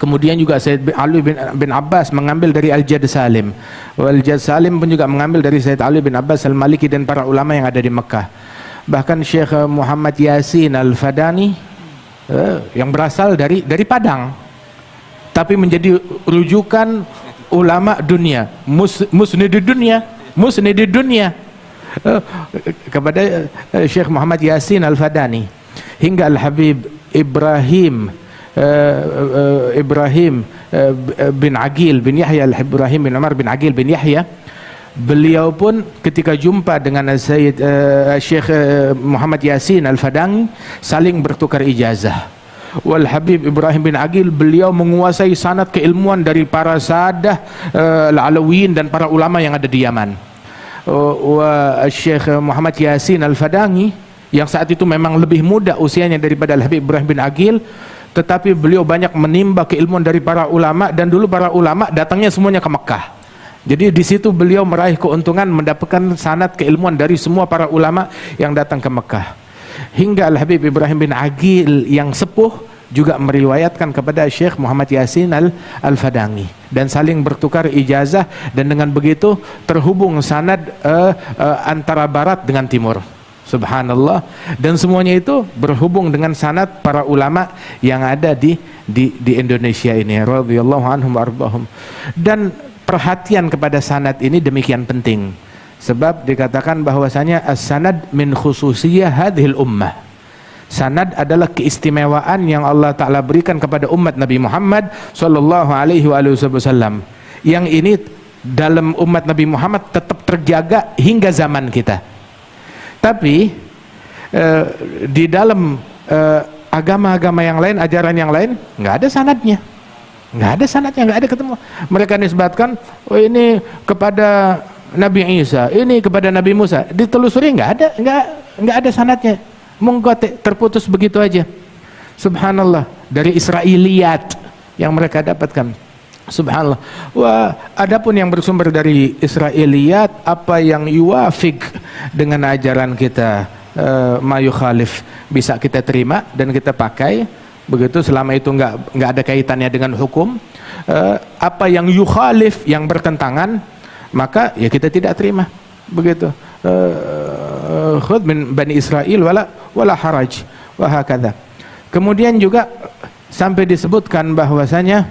Kemudian juga Sayyid Ali bin Abbas mengambil dari Al-Jad Salim, Al-Jad Salim pun juga mengambil dari Sayyid Ali bin Abbas Al-Maliki dan para ulama yang ada di Mekah. Bahkan Syekh Muhammad Yasin Al-Fadani yang berasal dari Padang, tapi menjadi rujukan ulama dunia, musnidid dunia kepada Syekh Muhammad Yasin Al-Fadani, hingga Al-Habib Ibrahim bin Aqil bin Yahya, Al-Ibrahim bin Umar bin Aqil bin Yahya. Beliau pun ketika jumpa dengan Syekh Muhammad Yasin Al-Fadani saling bertukar ijazah. Wal Habib Ibrahim bin Aqil beliau menguasai sanad keilmuan dari para sadah Al-Alawiyin dan para ulama yang ada di Yaman. Syekh Muhammad Yasin Al-Fadani yang saat itu memang lebih muda usianya daripada Al Habib Ibrahim bin Aqil, tetapi beliau banyak menimba keilmuan dari para ulama, dan dulu para ulama datangnya semuanya ke Mekah. Jadi di situ beliau meraih keuntungan mendapatkan sanad keilmuan dari semua para ulama yang datang ke Mekah. Hingga Al-Habib Ibrahim bin Aqil yang sepuh juga meriwayatkan kepada Syekh Muhammad Yasin Al-Fadani, dan saling bertukar ijazah, dan dengan begitu terhubung sanad antara barat dengan timur. Subhanallah. Dan semuanya itu berhubung dengan sanad para ulama yang ada di Indonesia ini, radhiyallahu anhum wardahum. Dan perhatian kepada sanad ini demikian penting, sebab dikatakan bahwasanya as-sanad min khususiyah hadhil ummah. Sanad adalah keistimewaan yang Allah Ta'ala berikan kepada umat Nabi Muhammad sallallahu alaihi wasallam, yang ini dalam umat Nabi Muhammad tetap terjaga hingga zaman kita. Tapi di dalam agama-agama yang lain, ajaran yang lain, nggak ada sanadnya. Nggak ada sanadnya, nggak ada ketemu. Mereka nisbatkan, oh ini kepada Nabi Isa, ini kepada Nabi Musa. Ditelusuri nggak ada sanadnya. Menggotek, terputus begitu aja. Subhanallah, dari Israiliyat yang mereka dapatkan. Subhanallah. Wah, adapun yang bersumber dari Israiliyat, apa yang yuwafik dengan ajaran kita, mayukhalif, bisa kita terima dan kita pakai. Begitu, selama itu nggak ada kaitannya dengan hukum. Apa yang yukhalif, yang bertentangan, maka ya kita tidak terima. Begitu. Khudh min Bani Israel wala haraj wa hakadha. Kemudian juga sampai disebutkan bahwasanya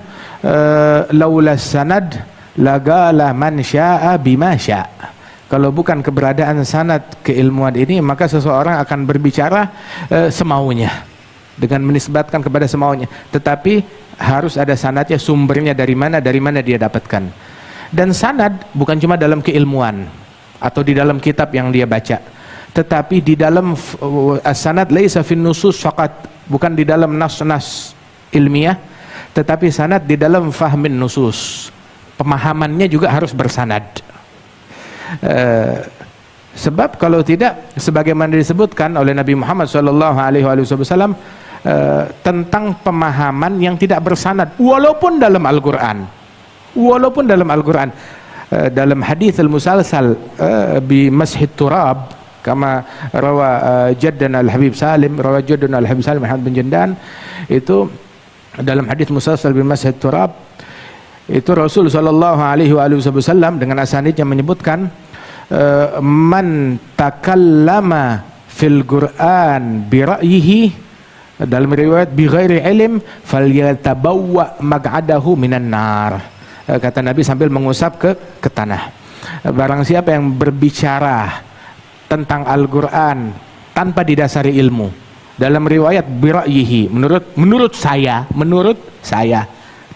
laula sanad lagala man syaa bima syaa. Kalau bukan keberadaan sanad keilmuan ini, maka seseorang akan berbicara semaunya, dengan menisbatkan kepada semaunya. Tetapi harus ada sanadnya, sumbernya dari mana dia dapatkan. Dan sanad bukan cuma dalam keilmuan atau di dalam kitab yang dia baca, tetapi di dalam sanad laisa fin nusus faqat, bukan di dalam nas-nas ilmiah, tetapi sanad di dalam fahmin nusus. Pemahamannya juga harus bersanad. Sebab kalau tidak, sebagaimana disebutkan oleh Nabi Muhammad SAW tentang pemahaman yang tidak bersanad, walaupun dalam Al-Quran, dalam hadis al-musalsal bi mashit turab, kama rawa jaddana al-Habib Salim Muhammad bin Jandan, itu dalam hadis musalsal bi mashit turab, itu Rasul SAW dengan asanidnya menyebutkan man takallama fil Qur'an bi ra'yihi, dalam riwayat bi ghairi ilm falyatabawwa maq'adahu minan nar. Kata Nabi sambil mengusap ke tanah, barang siapa yang berbicara tentang Al-Qur'an tanpa didasari ilmu, dalam riwayat bi ra'yihi, menurut saya,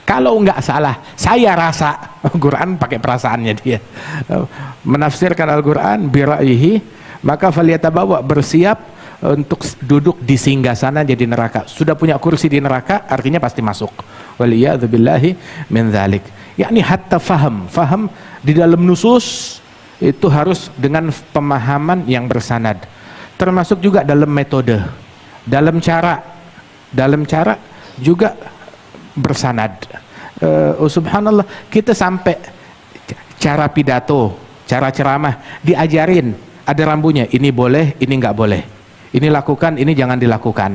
kalau enggak salah, saya rasa, Al-Quran pakai perasaannya dia, menafsirkan Al-Quran bi ra'yihi, maka falyatabawa, bersiap untuk duduk di singgasana di neraka. Sudah punya kursi di neraka, artinya pasti masuk. Waliyadzubillahi min dzalik. Yakni hatta faham di dalam nusus itu harus dengan pemahaman yang bersanad. Termasuk juga dalam metode, dalam cara juga bersanad. Subhanallah, kita sampai cara pidato, cara ceramah diajarin, ada rambunya, ini boleh, ini enggak boleh, ini lakukan, ini jangan dilakukan.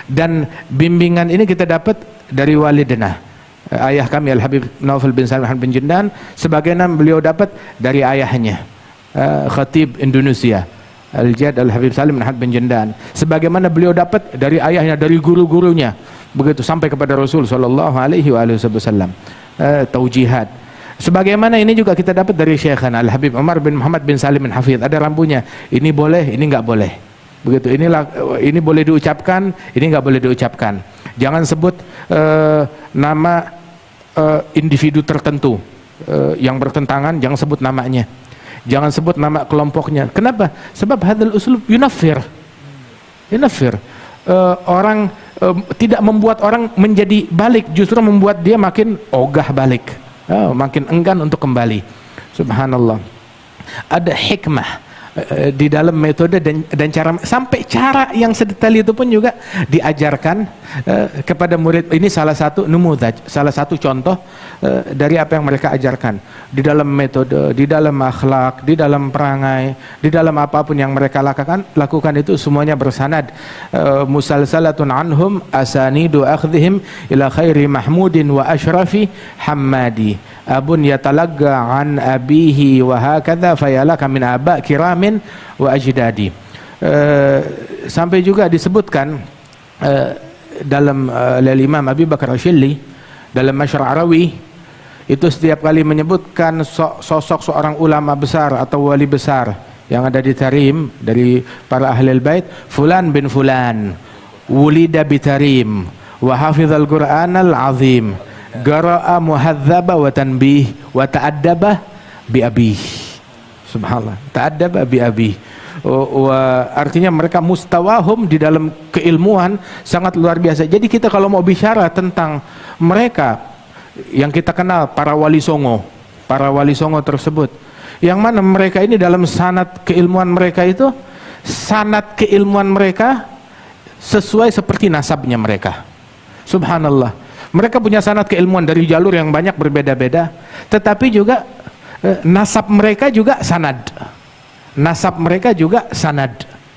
Dan bimbingan ini kita dapat dari walidina, ayah kami Al-Habib Naufal bin Salim bin Jandan, sebagian beliau dapat dari ayahnya, Khatib Indonesia Al-Jad Al-Habib Salim bin Jandan, sebagaimana beliau dapat dari ayahnya, dari guru-gurunya, begitu sampai kepada Rasul sallallahu alaihi wasallam, taujihat. Sebagaimana ini juga kita dapat dari Syekhana Al-Habib Umar bin Muhammad bin Salim bin Hafidh, ada rambunya, ini boleh, ini enggak boleh. Begitu, ini boleh diucapkan, ini enggak boleh diucapkan. Jangan sebut nama individu tertentu yang bertentangan, jangan sebut namanya. Jangan sebut nama kelompoknya. Kenapa? Sebab hadzal uslub yunaffir. Orang tidak membuat orang menjadi balik, justru membuat dia makin ogah balik, makin enggan untuk kembali. Subhanallah. Ada hikmah di dalam metode dan cara, sampai cara yang sedetail itu pun juga diajarkan kepada murid. Ini salah satu numudaj, salah satu contoh dari apa yang mereka ajarkan di dalam metode, di dalam akhlak, di dalam perangai, di dalam apapun yang mereka lakukan itu semuanya bersanad. Musalsalatun anhum asanidu akhdhihim ila khairi mahmudin wa ashrafi hammadi, abun yatalagga an abihi wa hakadha fayalaka min aba kiramin wa ajdadi. Sampai juga disebutkan dalam Imam Abi Bakar Asyilli dalam Masyar' Arawi, itu setiap kali menyebutkan sosok seorang ulama besar atau wali besar yang ada di Tarim dari para ahli bait, fulan bin fulan wulida bi Tarim wa hafizal Qur'anal azim, qara'a muhadzaba wa tanbih wa ta'addaba bi abih. Subhanallah, ta'addaba bi abih. Artinya mereka mustawahum di dalam keilmuan sangat luar biasa. Jadi kita kalau mau bicara tentang mereka yang kita kenal, para wali songo tersebut, yang mana mereka ini dalam sanad keilmuan mereka itu, sanad keilmuan mereka sesuai seperti nasabnya mereka. Subhanallah, mereka punya sanad keilmuan dari jalur yang banyak berbeda-beda, tetapi juga nasab mereka juga sanad.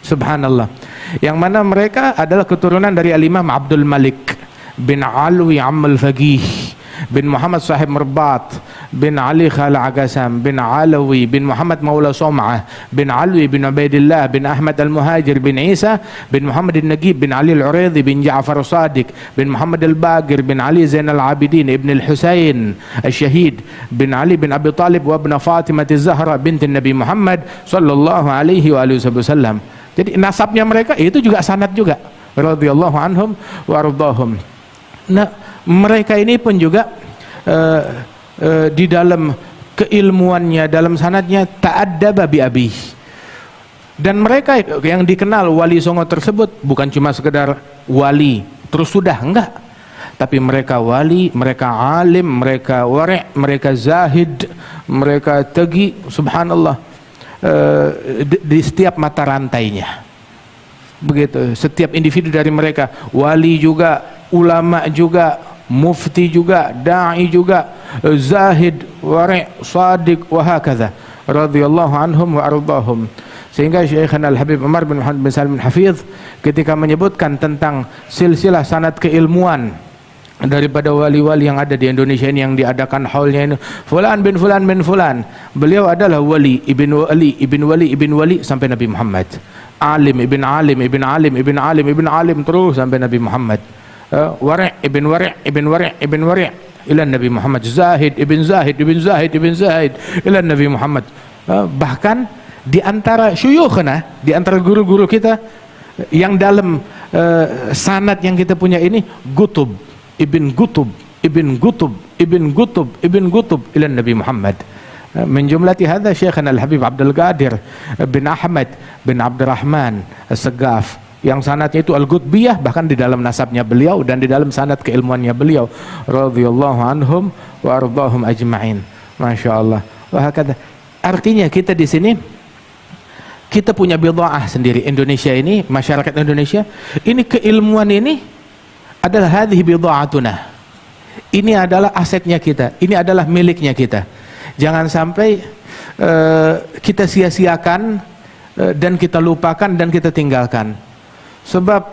Subhanallah, yang mana mereka adalah keturunan dari Al-Imam Abdul Malik bin Alwi Ammal Faqih bin Muhammad Sahib Merbat bin Ali Khala Agasam bin Alawi bin Muhammad Maula Som'ah bin Alwi bin Ubaidillah bin Ahmad Al-Muhajir bin Isa bin Muhammad Al-Nagib bin Ali Al-Uridhi bin Ja'far Sadiq bin Muhammad Al-Bagir bin Ali Zainal Abidin ibn Al-Husain Al-Syahid bin Ali bin Abi Talib wa ibn Fatimah Az-Zahra binti Nabi Muhammad sallallahu alaihi wasallam. Jadi nasabnya mereka itu juga sanad juga, radhiyallahu anhum wa ardahum. Nah, mereka ini pun juga di dalam keilmuannya, dalam sanadnya ta'addaba bi abi. Dan mereka yang dikenal wali songo tersebut bukan cuma sekedar wali terus sudah, enggak, tapi mereka wali, mereka alim, mereka wari', mereka zahid, mereka tegi, subhanallah, di setiap mata rantainya. Begitu, setiap individu dari mereka, wali juga, ulama juga, mufti juga, da'i juga, zahid, wari', sadiq, wa hakadha, radhiyallahu anhum wa ardahum. Sehingga Syekhana Al-Habib Umar bin Muhammad bin Salim Al-Hafidh ketika menyebutkan tentang silsilah sanad keilmuan daripada wali-wali yang ada di Indonesia ini, yang diadakan haulnya ini, fulan bin fulan bin fulan, beliau adalah wali ibn wali ibn wali ibn wali sampai Nabi Muhammad, alim ibn alim ibn alim ibn alim ibn alim terus sampai Nabi Muhammad, wari' ibn wari' ibn wari' ibn wari' ila Nabi Muhammad, zahid ibn zahid ibn zahid ibn zahid ila Nabi Muhammad. Bahkan di antara syuyukhna, di antara guru-guru kita yang dalam sanad yang kita punya ini, Gutub ibn Gutub ibn Gutub ibn Gutub ibn Gutub ila Nabi Muhammad. Min jumlati hadha Syekhana Al-Habib Abdul Qadir bin Ahmad bin Abdurrahman As-Segaf, yang sanadnya itu Al-Gutbiyah, bahkan di dalam nasabnya beliau dan di dalam sanad keilmuannya beliau, radhiyallahu anhum wa ardahum ajma'in. Masya Allah. Wah, artinya kita di sini kita punya bid'ah sendiri. Indonesia ini, masyarakat Indonesia ini, keilmuan ini adalah hadhihi bid'atuna. Ini adalah asetnya kita, ini adalah miliknya kita. Jangan sampai kita sia-siakan dan kita lupakan dan kita tinggalkan. Sebab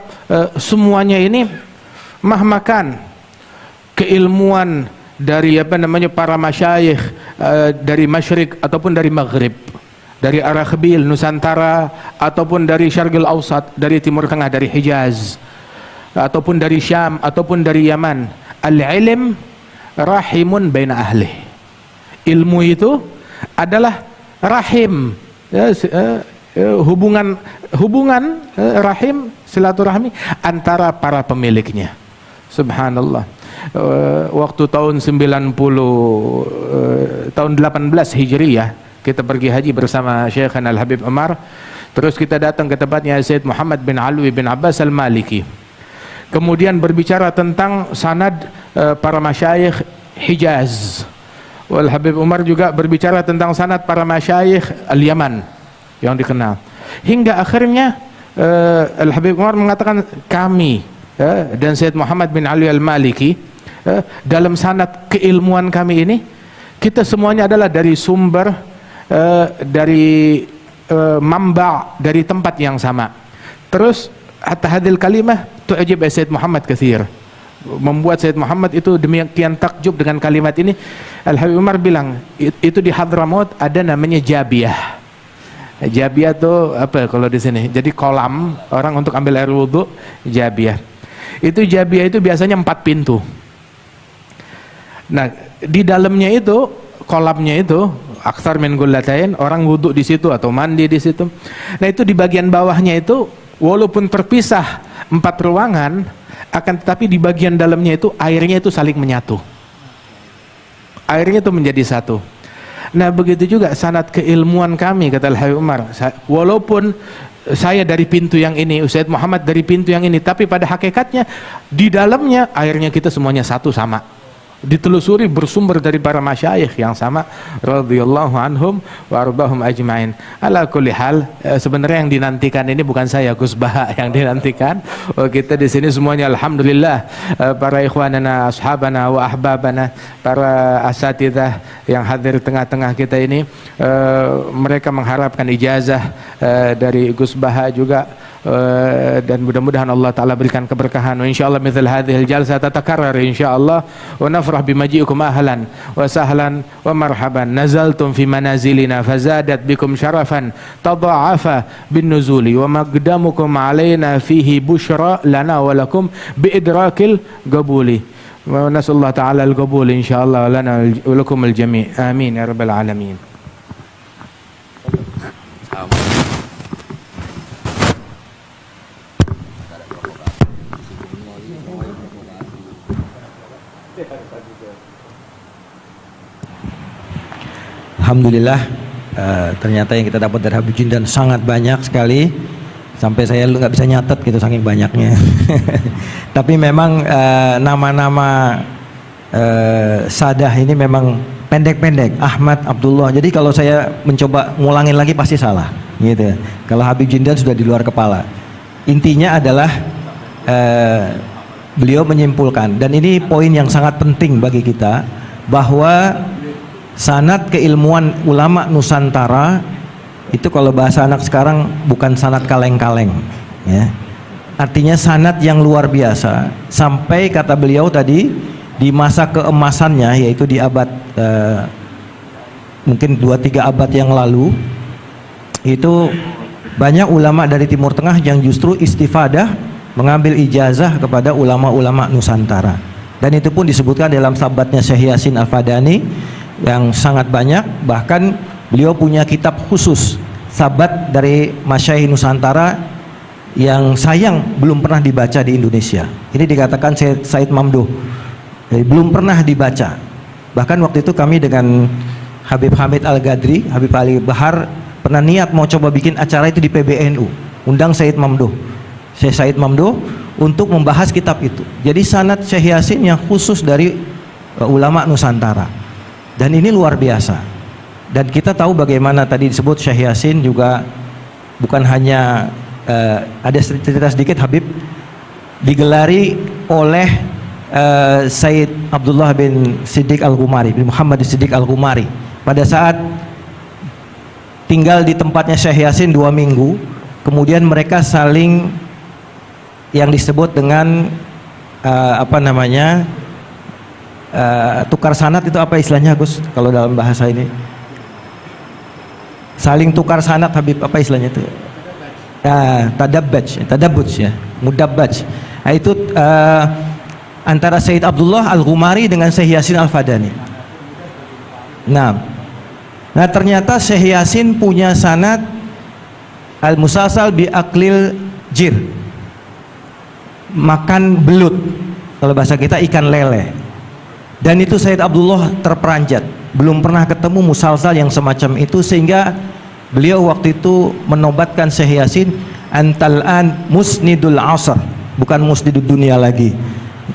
semuanya ini mahmakan keilmuan dari para masyayikh dari Masyriq ataupun dari Maghrib, dari arah Khabil, Nusantara, ataupun dari Syarqil Awsat, dari Timur Tengah, dari Hijaz, ataupun dari Syam, ataupun dari Yaman. Al-ilm rahimun baina ahli. Ilmu itu adalah rahim, hubungan rahim, silaturahmi antara para pemiliknya. Subhanallah. Waktu tahun 18 Hijriyah kita pergi haji bersama Syekhana Al-Habib Umar. Terus kita datang ke tempatnya Sayyid Muhammad bin Alwi bin Abbas Al-Maliki. Kemudian berbicara tentang sanad para masyayikh Hijaz. Wal Habib Umar juga berbicara tentang sanad para masyayikh Al-Yaman yang dikenal. Hingga akhirnya Al-Habib Umar mengatakan kami dan Sayyid Muhammad bin Ali Al-Maliki dalam sanad keilmuan kami ini, kita semuanya adalah dari sumber, dari mamba, dari tempat yang sama. Terus hatta hadil kalimah tu'jib Sayyid Muhammad katsir, membuat Sayyid Muhammad itu demikian takjub dengan kalimat ini. Al-Habib Umar bilang itu di Hadramaut ada namanya Jabiyah. Jabiyah itu apa kalau di sini? Jadi kolam orang untuk ambil air wudhu, Jabiyah. Itu Jabiyah itu biasanya 4 pintu. Nah, di dalamnya itu, kolamnya itu aksar min gullatain, orang wudhu di situ atau mandi di situ. Nah, itu di bagian bawahnya itu walaupun terpisah 4 ruangan, akan tetapi di bagian dalamnya itu airnya itu saling menyatu. Airnya itu menjadi satu. Nah, begitu juga sanad keilmuan kami, kata Al-Habib Umar. Walaupun saya dari pintu yang ini, Sayyid Muhammad dari pintu yang ini, tapi pada hakikatnya di dalamnya airnya kita semuanya satu, sama. Ditelusuri bersumber dari para masyayikh yang sama, radhiyallahu anhum wa ardahum ajma'in. Ala kulli hal, sebenarnya yang dinantikan ini bukan saya, Gus Baha yang dinantikan. Kita di sini semuanya alhamdulillah, para ikhwanana, ashabana wa ahbabana, para asatidzah yang hadir tengah-tengah kita ini, mereka mengharapkan ijazah dari Gus Baha juga. dan mudah-mudahan Allah Ta'ala berikan keberkahan. Wa insyaallah mithal hadhil jalsah tatakarrar insyaallah, wa nafrah bimaji'ikum ahlan wa sahlan wa marhaban. Nazaltum fi manazilina fazadat bikum syarafan tadha'afa bin nuzuli wa maqdamukum alaina fihi busyra lana wa lakum bi idrakil qabuli. Wa nasallahu ta'ala al-qabul insyaallah lana wa lakum al-jami'. Amin ya rabbal alamin. Alhamdulillah, ternyata yang kita dapat dari Habib Jindan sangat banyak sekali, sampai saya nggak bisa nyatet gitu saking banyaknya. Tapi memang nama-nama sadah ini memang pendek-pendek, Ahmad, Abdullah. Jadi kalau saya mencoba ngulangin lagi pasti salah, gitu. Kalau Habib Jindan sudah di luar kepala. Intinya adalah beliau menyimpulkan, dan ini poin yang sangat penting bagi kita, bahwa sanad keilmuan ulama Nusantara itu kalau bahasa anak sekarang bukan sanad kaleng-kaleng, ya. Artinya sanad yang luar biasa, sampai kata beliau tadi di masa keemasannya, yaitu di abad mungkin 2-3 abad yang lalu, itu banyak ulama dari Timur Tengah yang justru istifadah mengambil ijazah kepada ulama-ulama Nusantara, dan itu pun disebutkan dalam sabatnya Syekh Yasin Al-Fadani yang sangat banyak. Bahkan beliau punya kitab khusus sabat dari Masyaikh Nusantara yang sayang belum pernah dibaca di Indonesia. Ini dikatakan Said Mamduh, jadi belum pernah dibaca. Bahkan waktu itu kami dengan Habib Hamid Al-Gadri, Habib Ali Bahar pernah niat mau coba bikin acara itu di PBNU, undang Syekh Said Mamduh untuk membahas kitab itu. Jadi sanad Syekh Yasin yang khusus dari ulama Nusantara. Dan ini luar biasa. Dan kita tahu bagaimana tadi disebut Syekh Yasin juga bukan hanya ada cerita sedikit, Habib digelari oleh Said Abdullah bin Siddiq Al-Ghumari, bin Muhammad Siddiq Al-Ghumari. Pada saat tinggal di tempatnya Syekh Yasin 2 minggu, kemudian mereka saling yang disebut dengan tukar sanad. Itu apa istilahnya, Gus, kalau dalam bahasa ini? Saling tukar sanad, Habib, apa istilahnya itu? Tadabbaj ya, mudabbaj. Nah, itu antara Said Abdullah Al-Ghumari dengan Syekh Yasin Al-Fadani. Nah, ternyata Syekh Yasin punya sanad al-musalsal bi aklil jir, makan belut, kalau bahasa kita ikan lele. Dan itu Said Abdullah terperanjat, belum pernah ketemu musalsal yang semacam itu, sehingga beliau waktu itu menobatkan Syekh Yasin, antal an musnidul asr, bukan musnidul dunia lagi,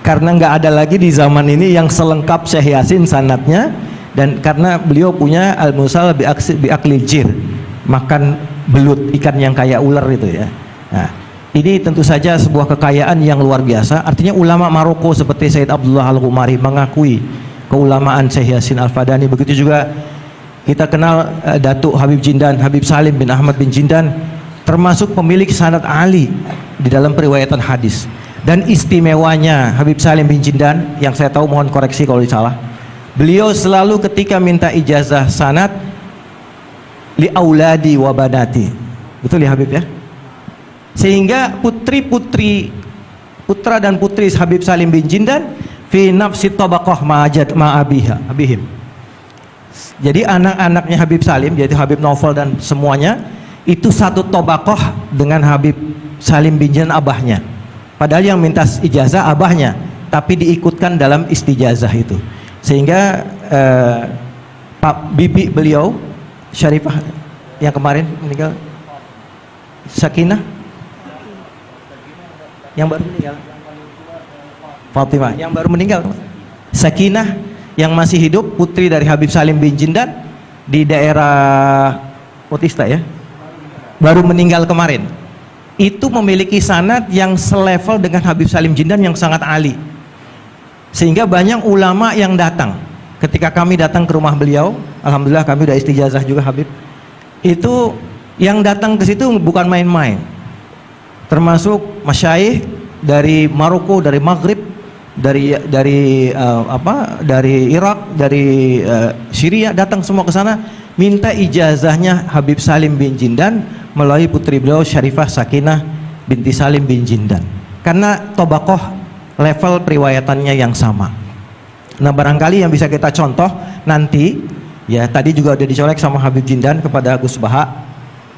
karena nggak ada lagi di zaman ini yang selengkap Syekh Yasin sanadnya. Dan karena beliau punya al-musal bi akli jir, makan belut, ikan yang kayak ular itu ya. Nah, ini tentu saja sebuah kekayaan yang luar biasa. Artinya ulama Maroko seperti Said Abdullah Al-Ghumari mengakui keulamaan Syekh Yasin Al-Fadani. Begitu juga kita kenal Datuk Habib Jindan, Habib Salim bin Ahmad bin Jindan, termasuk pemilik sanad Ali di dalam periwayatan hadis. Dan istimewanya Habib Salim bin Jindan, yang saya tahu, mohon koreksi kalau salah, beliau selalu ketika minta ijazah sanad li auladi wa banati. Betul ya Habib ya? Sehingga putra dan putri Habib Salim bin Jindan fi nafsi tabaqah abihim. Jadi anak-anaknya Habib Salim, yaitu Habib Naufal dan semuanya, itu satu tabaqah dengan Habib Salim bin Jindan abahnya. Padahal yang minta ijazah abahnya, tapi diikutkan dalam istijazah itu. Sehingga Pak bibi beliau Syarifah yang kemarin meninggal, Sakinah yang baru meninggal, Fatimah yang baru meninggal, Sakinah yang masih hidup, putri dari Habib Salim bin Jindan di daerah Otista ya, baru meninggal kemarin. Itu memiliki sanad yang selevel dengan Habib Salim Jindan yang sangat ali, sehingga banyak ulama yang datang. Ketika kami datang ke rumah beliau, alhamdulillah kami udah istijazah juga Habib, itu yang datang ke situ bukan main-main. termasuk masyayikh dari Maroko, dari Maghrib, dari Irak, dari Syria, datang semua ke sana minta ijazahnya Habib Salim bin Jindan melalui putri beliau Syarifah Sakinah binti Salim bin Jindan, karena tobakoh level periwayatannya yang sama. Nah, barangkali yang bisa kita contoh nanti, ya tadi juga udah dicolek sama Habib Jindan kepada Gus Baha,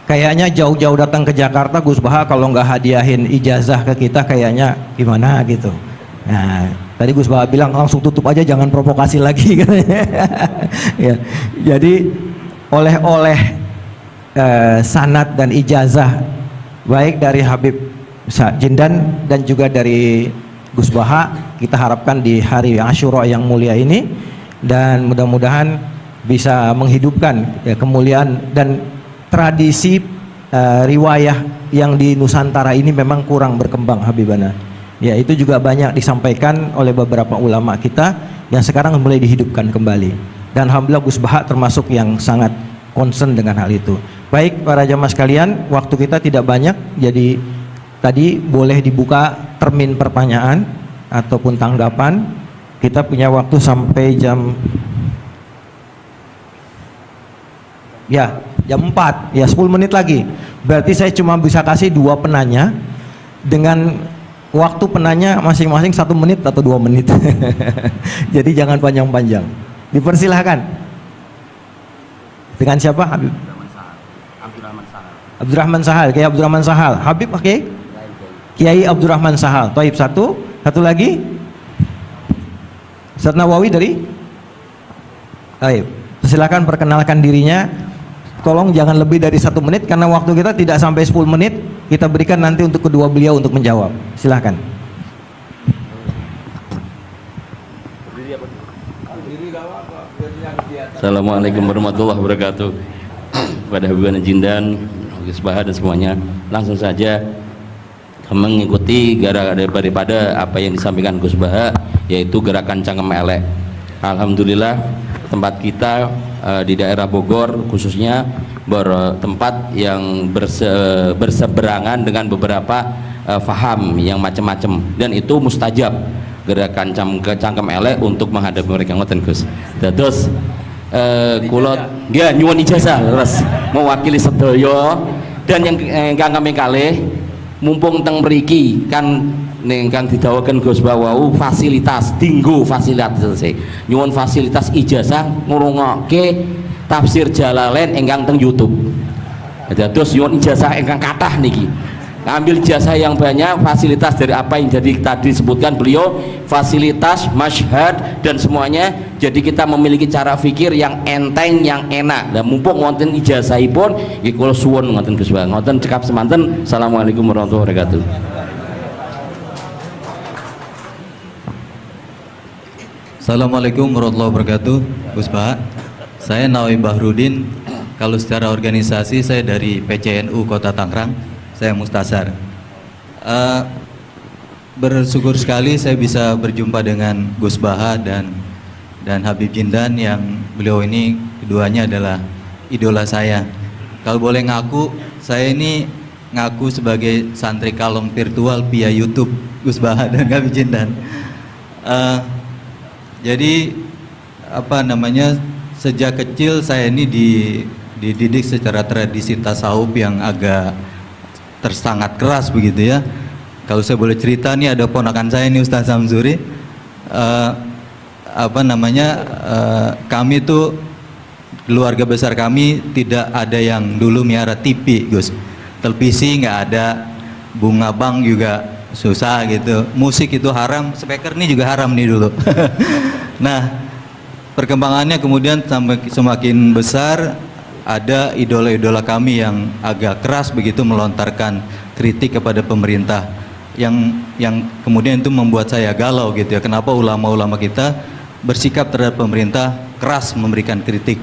kayaknya jauh-jauh datang ke Jakarta Gus Baha kalau nggak hadiahin ijazah ke kita kayaknya gimana gitu. Nah, tadi Gus Baha bilang langsung tutup aja, jangan provokasi lagi katanya. Ya, jadi oleh-oleh sanad dan ijazah baik dari Habib Jindan dan juga dari Gus Baha, kita harapkan di hari Asyura yang mulia ini, dan mudah-mudahan bisa menghidupkan ya, kemuliaan dan tradisi riwayah yang di Nusantara ini memang kurang berkembang Habibana. Ya, itu juga banyak disampaikan oleh beberapa ulama kita yang sekarang mulai dihidupkan kembali. Dan alhamdulillah Gus Baha termasuk yang sangat concern dengan hal itu. Baik para jamaah sekalian, waktu kita tidak banyak, jadi tadi boleh dibuka termin pertanyaan ataupun tanggapan. Kita punya waktu sampai jam 4, ya 10 menit lagi. Berarti saya cuma bisa kasih 2 penanya dengan waktu penanya masing-masing 1 menit atau 2 menit. Jadi jangan panjang-panjang. Dipersilahkan. Dengan siapa Habib? Abdurrahman Sahal. Kiai Abdurrahman Sahal. Habib oke? Okay? Kiai Abdurrahman Sahal. Taib satu lagi. Ustaz Nawawi dari? Taib. Silakan perkenalkan dirinya. Tolong jangan lebih dari 1 menit karena waktu kita tidak sampai 10 menit. Kita berikan nanti untuk kedua beliau untuk menjawab. Silakan. Assalamualaikum warahmatullahi wabarakatuh. Pada Habib Jindan, Gus Baha dan semuanya, langsung saja mengikuti daripada apa yang disampaikan Gus Baha, yaitu gerakan cangkem elek. Alhamdulillah tempat kita di daerah Bogor khususnya bertempat yang berseberangan dengan beberapa faham yang macam-macam, dan itu mustajab gerakan cangkem elek untuk menghadapi mereka ngoten Gus. Terus kulot dia nyuwun ijazah terus mewakili sedaya, dan yang kami kalih mumpung teng mriki kan ingkang didhawuhaken Gus Bawau fasilitas dinggo fasilitas nyuwun fasilitas ijazah ngrungokke tafsir Jalalain ingkang teng YouTube. Terus nyuwun ijazah ingkang kathah niki. Ambil ijazah yang banyak, fasilitas dari apa yang jadi tadi disebutkan beliau, fasilitas, masyhad dan semuanya. Jadi kita memiliki cara fikir yang enteng, yang enak. Dan mumpung wonten ijazahipun nggih kula suwun ngoten Gus Bang. Ngoten cekap semanten. Assalamualaikum warahmatullahi wabarakatuh. Assalamualaikum warahmatullahi wabarakatuh. Gus Baha, saya Nawawi Bahrudin. Kalau secara organisasi saya dari PCNU Kota Tangerang. Saya Mustasar. Bersyukur sekali saya bisa berjumpa dengan Gus Baha dan Habib Jindan, yang beliau ini keduanya adalah idola saya. Kalau boleh ngaku, saya ini ngaku sebagai santri kalong virtual via YouTube Gus Baha dan Habib Jindan. Jadi sejak kecil saya ini dididik secara tradisi tasawuf yang agak sangat keras begitu ya. Kalau saya boleh cerita nih, ada ponakan saya nih Ustaz Samsuri, kami tuh keluarga besar kami tidak ada yang dulu miara TV Gus, televisi nggak ada, bunga bank juga susah gitu, musik itu haram, speaker nih juga haram nih dulu. Nah perkembangannya kemudian sampai semakin besar, ada idola-idola kami yang agak keras begitu melontarkan kritik kepada pemerintah, yang kemudian itu membuat saya galau gitu ya, kenapa ulama-ulama kita bersikap terhadap pemerintah keras memberikan kritik.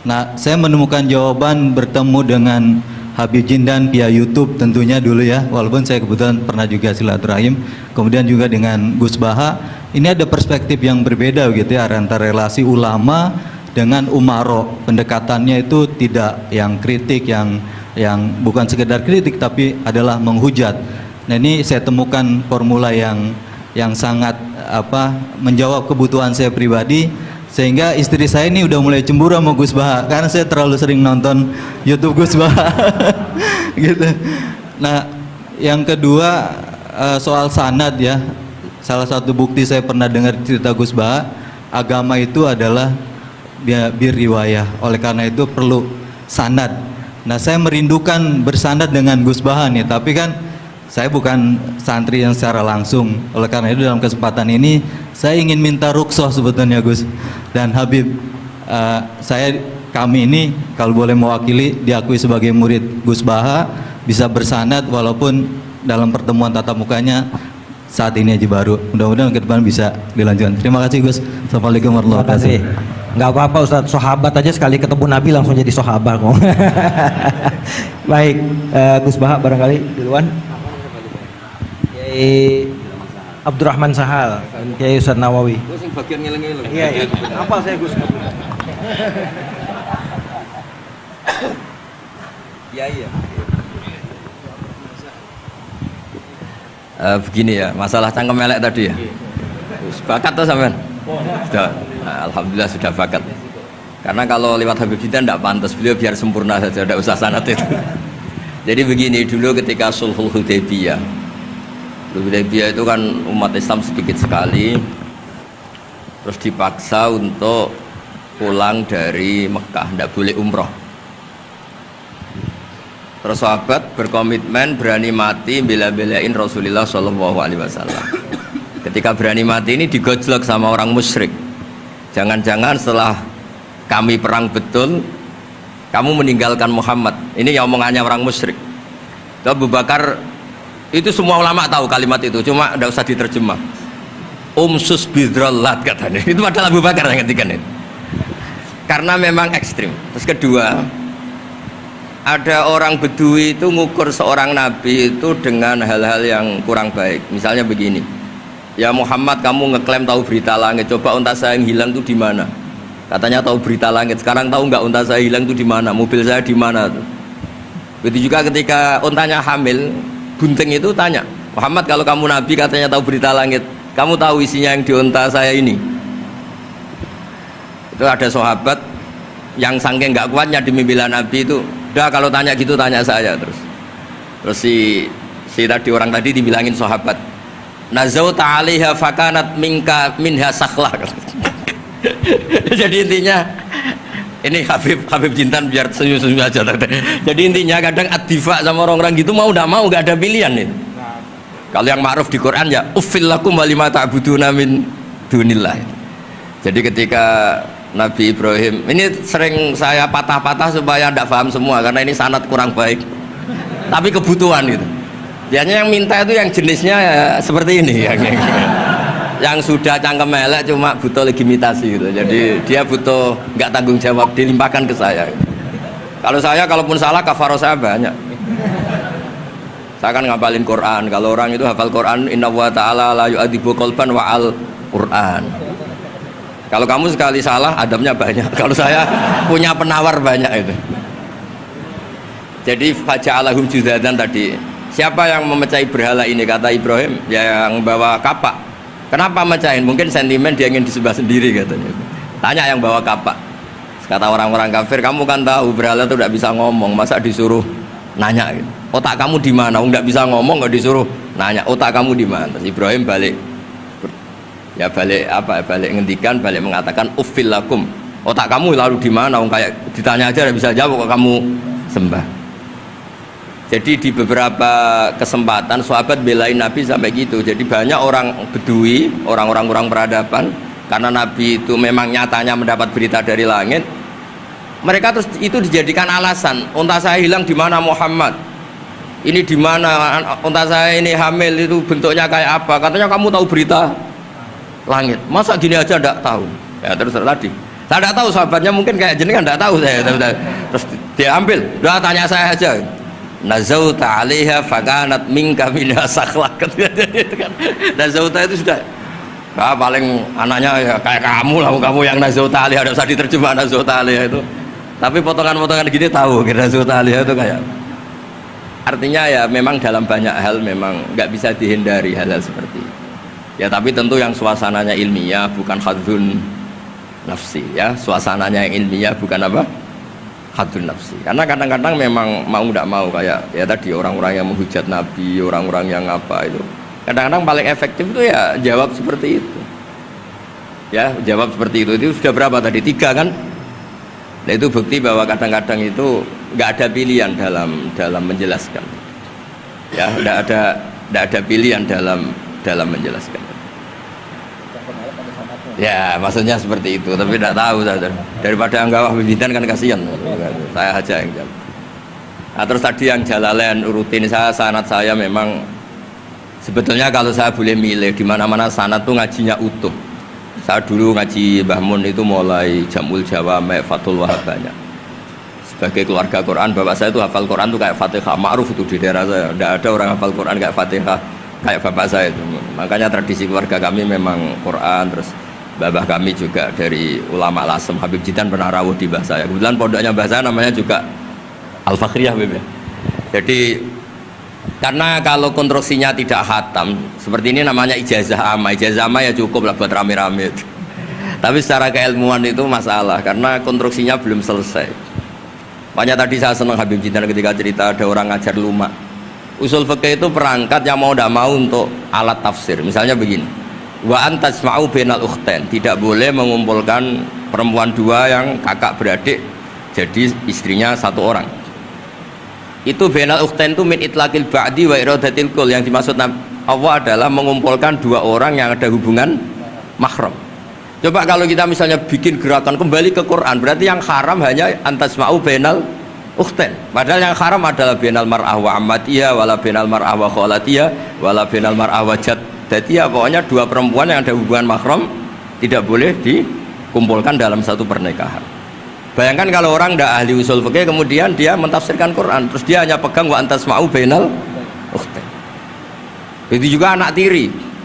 Nah saya menemukan jawaban bertemu dengan Habib Jindan via YouTube tentunya dulu ya, walaupun saya kebetulan pernah juga silaturahim, kemudian juga dengan Gus Baha. Ini ada perspektif yang berbeda gitu ya, antara relasi ulama dengan umaro. Pendekatannya itu tidak yang kritik, yang bukan sekedar kritik tapi adalah menghujat. Nah ini saya temukan formula yang sangat menjawab kebutuhan saya pribadi, sehingga istri saya ini udah mulai cemburu sama Gus Baha karena saya terlalu sering nonton YouTube Gus Baha. Gitu. Nah yang kedua soal sanad ya, salah satu bukti saya pernah dengar cerita Gus Baha, agama itu adalah bir riwayah, oleh karena itu perlu sanad. Nah saya merindukan bersanad dengan Gus Baha nih, tapi kan saya bukan santri yang secara langsung, oleh karena itu dalam kesempatan ini saya ingin minta rukhsah sebetulnya Gus dan Habib, kami ini kalau boleh mewakili diakui sebagai murid Gus Baha, bisa bersanad walaupun dalam pertemuan tatap mukanya saat ini aja baru. Mudah-mudahan ke depan bisa dilanjutkan. Terima kasih Gus. Assalamualaikum warahmatullahi wabarakatuh. Nggak apa-apa Ustaz, sahabat aja sekali ketemu Nabi langsung jadi sahabat kok. Baik, Gus Baha barangkali duluan. Kiai Abdurrahman Sahal, Kiai Ustaz Nawawi. Gue sing bagian ngeleng-ngeleng. Iya, iya. Apa saya Gus? Iya, iya. Begini ya, masalah cangkem elek tadi ya. Bakat tuh sampean? Sudah, alhamdulillah sudah bakat. Karena kalau lewat Habib Jidan tidak pantas, beliau biar sempurna saja, tidak usah sanad itu. Jadi begini, dulu ketika Sulhul Hudaybiyah, Hudaybiyah itu kan umat Islam sedikit sekali, terus dipaksa untuk pulang dari Mekah, tidak boleh umroh. Terus sahabat berkomitmen berani mati bela-belain Rasulullah SAW. Ketika berani mati ini digojlok sama orang musyrik. Jangan-jangan setelah kami perang betul, kamu meninggalkan Muhammad. Ini yang omongannya orang musyrik. Abu Bakar, itu semua ulama tahu kalimat itu, cuma tidak usah diterjemah. Umsus bidrollat katanya. Itu adalah Abu Bakar yang ngetikan itu. Karena memang ekstrim. Terus kedua, ada orang Bedui itu ngukur seorang nabi itu dengan hal-hal yang kurang baik. Misalnya begini, ya Muhammad, kamu ngeklaim tahu berita langit, coba unta saya yang hilang itu di mana? Katanya tahu berita langit, sekarang tahu nggak unta saya hilang itu di mana? Mobil saya di mana? Begitu juga ketika untanya hamil, bunting itu tanya, Muhammad, kalau kamu nabi katanya tahu berita langit, kamu tahu isinya yang di unta saya ini? Itu ada sahabat yang saking nggak kuatnya demi bela nabi itu, udah kalau tanya gitu tanya saya terus. Terus si tadi orang tadi dibilangin sahabat, nazauta 'alaiha fakanat minha sakhlah. Jadi intinya ini Habib Jintan biar senyum-senyum aja. Jadi intinya kadang ad-difa sama orang-orang gitu mau tidak mau nggak ada pilihan itu. Kalau yang ma'ruf di Quran ya uffil lakum wa lima ta'buduna min dunillah. Jadi ketika Nabi Ibrahim, ini sering saya patah-patah supaya tidak paham semua karena ini sanad kurang baik, tapi kebutuhan itu biasanya yang minta itu yang jenisnya ya, seperti ini yang sudah cangkem elek cuma butuh legitimasi gitu. Jadi dia butuh nggak tanggung jawab, dilimpahkan ke saya. Kalau saya kalaupun salah kafaroh saya banyak. Saya kan ngapalin Quran. Kalau orang itu hafal Quran, inna wa ta'ala la yu'adibu qalban wa al Quran. Kalau kamu sekali salah, adabnya banyak. Kalau saya punya penawar banyak itu. Jadi faja'alahum judadan tadi. Siapa yang memecahi berhala ini? Kata Ibrahim, yang bawa kapak. Kenapa mecahin? Mungkin sentimen dia ingin disembah sendiri katanya. Tanya yang bawa kapak. Kata orang-orang kafir, kamu kan tahu berhala itu tidak bisa ngomong, masa disuruh nanya gitu. Otak kamu di mana? Nggak bisa ngomong, nggak disuruh nanya. Otak kamu di mana? Ibrahim balik. Ya balik ngendikan, balik mengatakan uffil lakum, otak kamu lalu di mana? Kayak ditanya aja tidak bisa jawab kok kamu sembah. Jadi di beberapa kesempatan sahabat belain Nabi sampai gitu. Jadi banyak orang Bedui, orang-orang peradaban, karena Nabi itu memang nyatanya mendapat berita dari langit, mereka terus itu dijadikan alasan. Unta saya hilang di mana Muhammad? Ini di mana? Unta saya ini hamil, itu bentuknya kayak apa? Katanya kamu tahu berita langit, masa gini aja enggak tahu? Ya terus tadi saya enggak tahu, sahabatnya mungkin kayak jenengan enggak tahu saya. Terus dia ambil, udah tanya saya aja. Nazauta 'alaiha fakanat minka minha sakhlah. Nazauta itu sudah paling anaknya ya kayak kamu lah, kamu yang nazauta 'alaiha, enggak usah diterjemah nazauta 'alaiha itu. Tapi potongan-potongan gini tahu kira nazauta 'alaiha itu kayak. artinya ya memang dalam banyak hal memang nggak bisa dihindari hal-hal seperti itu. Ya tapi tentu yang suasananya ilmiah bukan hadzun nafsi ya, suasananya yang ilmiah bukan apa? Hadzun nafsi. Karena kadang-kadang memang mau nggak mau kayak ya tadi orang-orang yang menghujat Nabi, orang-orang yang apa itu. Kadang-kadang paling efektif itu ya jawab seperti itu. Ya, jawab seperti itu sudah berapa tadi? 3 kan? Nah itu bukti bahwa kadang-kadang itu nggak ada pilihan dalam menjelaskan. Ya, nggak ada pilihan dalam menjelaskan. Ya, maksudnya seperti itu. Tapi tidak tahu saya. Daripada anggawah bibitan kan kasihan. Saya aja yang jawab. Nah, terus tadi yang Jalalain urutin sanad saya memang sebetulnya kalau saya boleh milih di mana-mana sanad tuh ngajinya utuh. Saya dulu ngaji Mbah Mun itu mulai Jamul Jawami, Fathul Wahab banyak. Sebagai keluarga Quran, bapak saya itu hafal Quran itu kayak Fatihah, ma'ruf itu di daerah saya. Tidak ada orang hafal Quran kayak Fatihah kayak bapak saya itu. Makanya tradisi keluarga kami memang Quran. Terus babah kami juga dari ulama Lasem, Habib Jidan pernah rawuh di mbah saya. Kebetulan pondoknya mbah saya namanya juga Al-Fakhriyah Habib ya. Jadi karena kalau konstruksinya tidak khatam seperti ini namanya ijazah amma. Ijazah amma ya cukup lah buat rame-rame. Tapi secara keilmuan itu masalah karena konstruksinya belum selesai. Makanya tadi saya senang Habib Jidan ketika cerita ada orang ngajar lumak. Usul fikih itu perangkat yang mau tidak mau untuk alat tafsir. Misalnya begini, wa antasma'u bainal ukhtain, tidak boleh mengumpulkan perempuan 2 yang kakak beradik jadi istrinya 1 orang. Itu bainal ukhtain itu min itlaqil ba'di wa iradatil kul, yang dimaksud Allah adalah mengumpulkan 2 orang yang ada hubungan mahram. Coba kalau kita misalnya bikin gerakan kembali ke Quran, berarti yang haram hanya antasma'u bainal ukhtain. Padahal yang haram adalah bainal mar'ah wa ammatiyah wala bainal mar'ah wa khalatiyah wala bainal mar'ah wa jaddiyah. Pokoknya 2 perempuan yang ada hubungan mahram tidak boleh dikumpulkan dalam satu pernikahan. Bayangkan kalau orang tidak ahli usul fikih kemudian dia mentafsirkan Quran terus dia hanya pegang wa antasma'u bainal ukhtain. Itu juga anak tiri.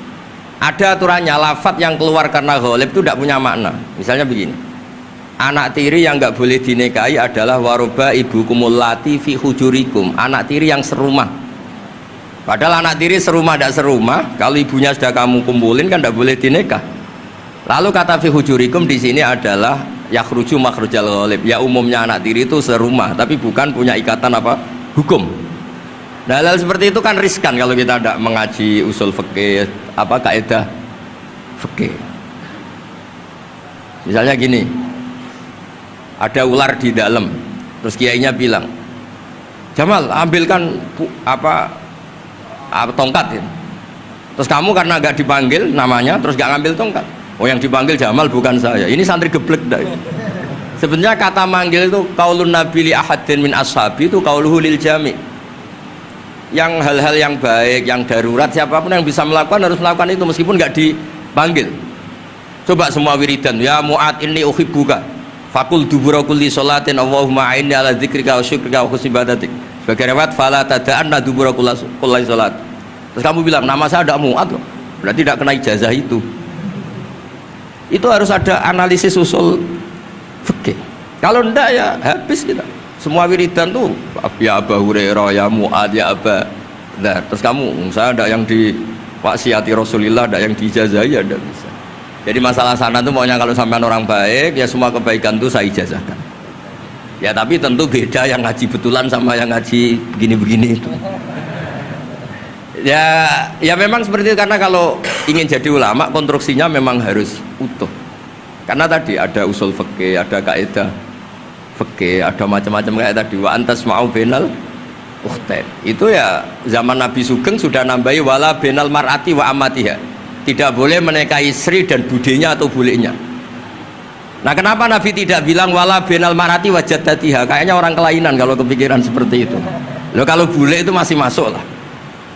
Ada aturannya, lafadz yang keluar karena ghalib itu tidak punya makna. Misalnya begini, anak tiri yang nggak boleh dinikahi adalah waroba ibukumul lati fi hujurikum, anak tiri yang serumah. Padahal anak tiri serumah tidak serumah, kalau ibunya sudah kamu kumpulin kan tidak boleh dinikah. Lalu kata fi hujurikum di sini adalah yakhruju makhrujal ghalib. Ya umumnya anak tiri itu serumah, tapi bukan punya ikatan apa? Hukum. Nah, hal seperti itu kan riskan kalau kita tidak mengaji usul fikih, apa kaidah fikih. Misalnya gini, ada ular di dalam, terus kiainya bilang, Jamal ambilkan tongkat ya. Terus kamu karena nggak dipanggil namanya, terus nggak ngambil tongkat. Oh yang dipanggil Jamal bukan saya. Ini santri geblek dah. Sebenarnya kata manggil itu qaulun nabi li ahadin min ashabi itu qauluhu lil jami. Yang hal-hal yang baik, yang darurat siapapun yang bisa melakukan harus melakukan itu meskipun nggak dipanggil. Coba semua wiridan, ya Mu'ad inni uhibbuka. Fakul dubura kulli sholatin Allahumma a'inni ala dzikrika wa syukrika wa husni ibadatik. Sebagai riwayat fala tada'anna dubura kulli sholat. Terus kamu bilang nama saya ada Mu'ad loh. Berarti tidak kena ijazah itu. Itu harus ada analisis usul fikih. Kalau enggak ya habis kita. Semua wiridan tuh ya Abu Hurairah, ya Mu'ad, ya Aba. Nah, terus kamu saya ada yang di waksiati Rasulullah, ada yang diijazahi ya enggak bisa. Jadi masalah sana tuh maunya kalau sampean orang baik ya semua kebaikan tuh saya ijazahkan. Ya tapi tentu beda yang ngaji betulan sama yang ngaji begini-begini itu. Ya memang seperti itu karena kalau ingin jadi ulama konstruksinya memang harus utuh. Karena tadi ada usul fikih, ada kaidah fikih, ada macam-macam kayak tadi wa antasma'u bainal ukhtain. Itu ya zaman Nabi Sugeng sudah nambahi wala bainal mar'ati wa amatiha. Tidak boleh menikahi istri dan budenya atau bulenya. Nah kenapa Nabi tidak bilang wala bainal mar'ati wa jaddatiha? Kayaknya orang kelainan kalau kepikiran seperti itu. Loh kalau bule itu masih masuk lah.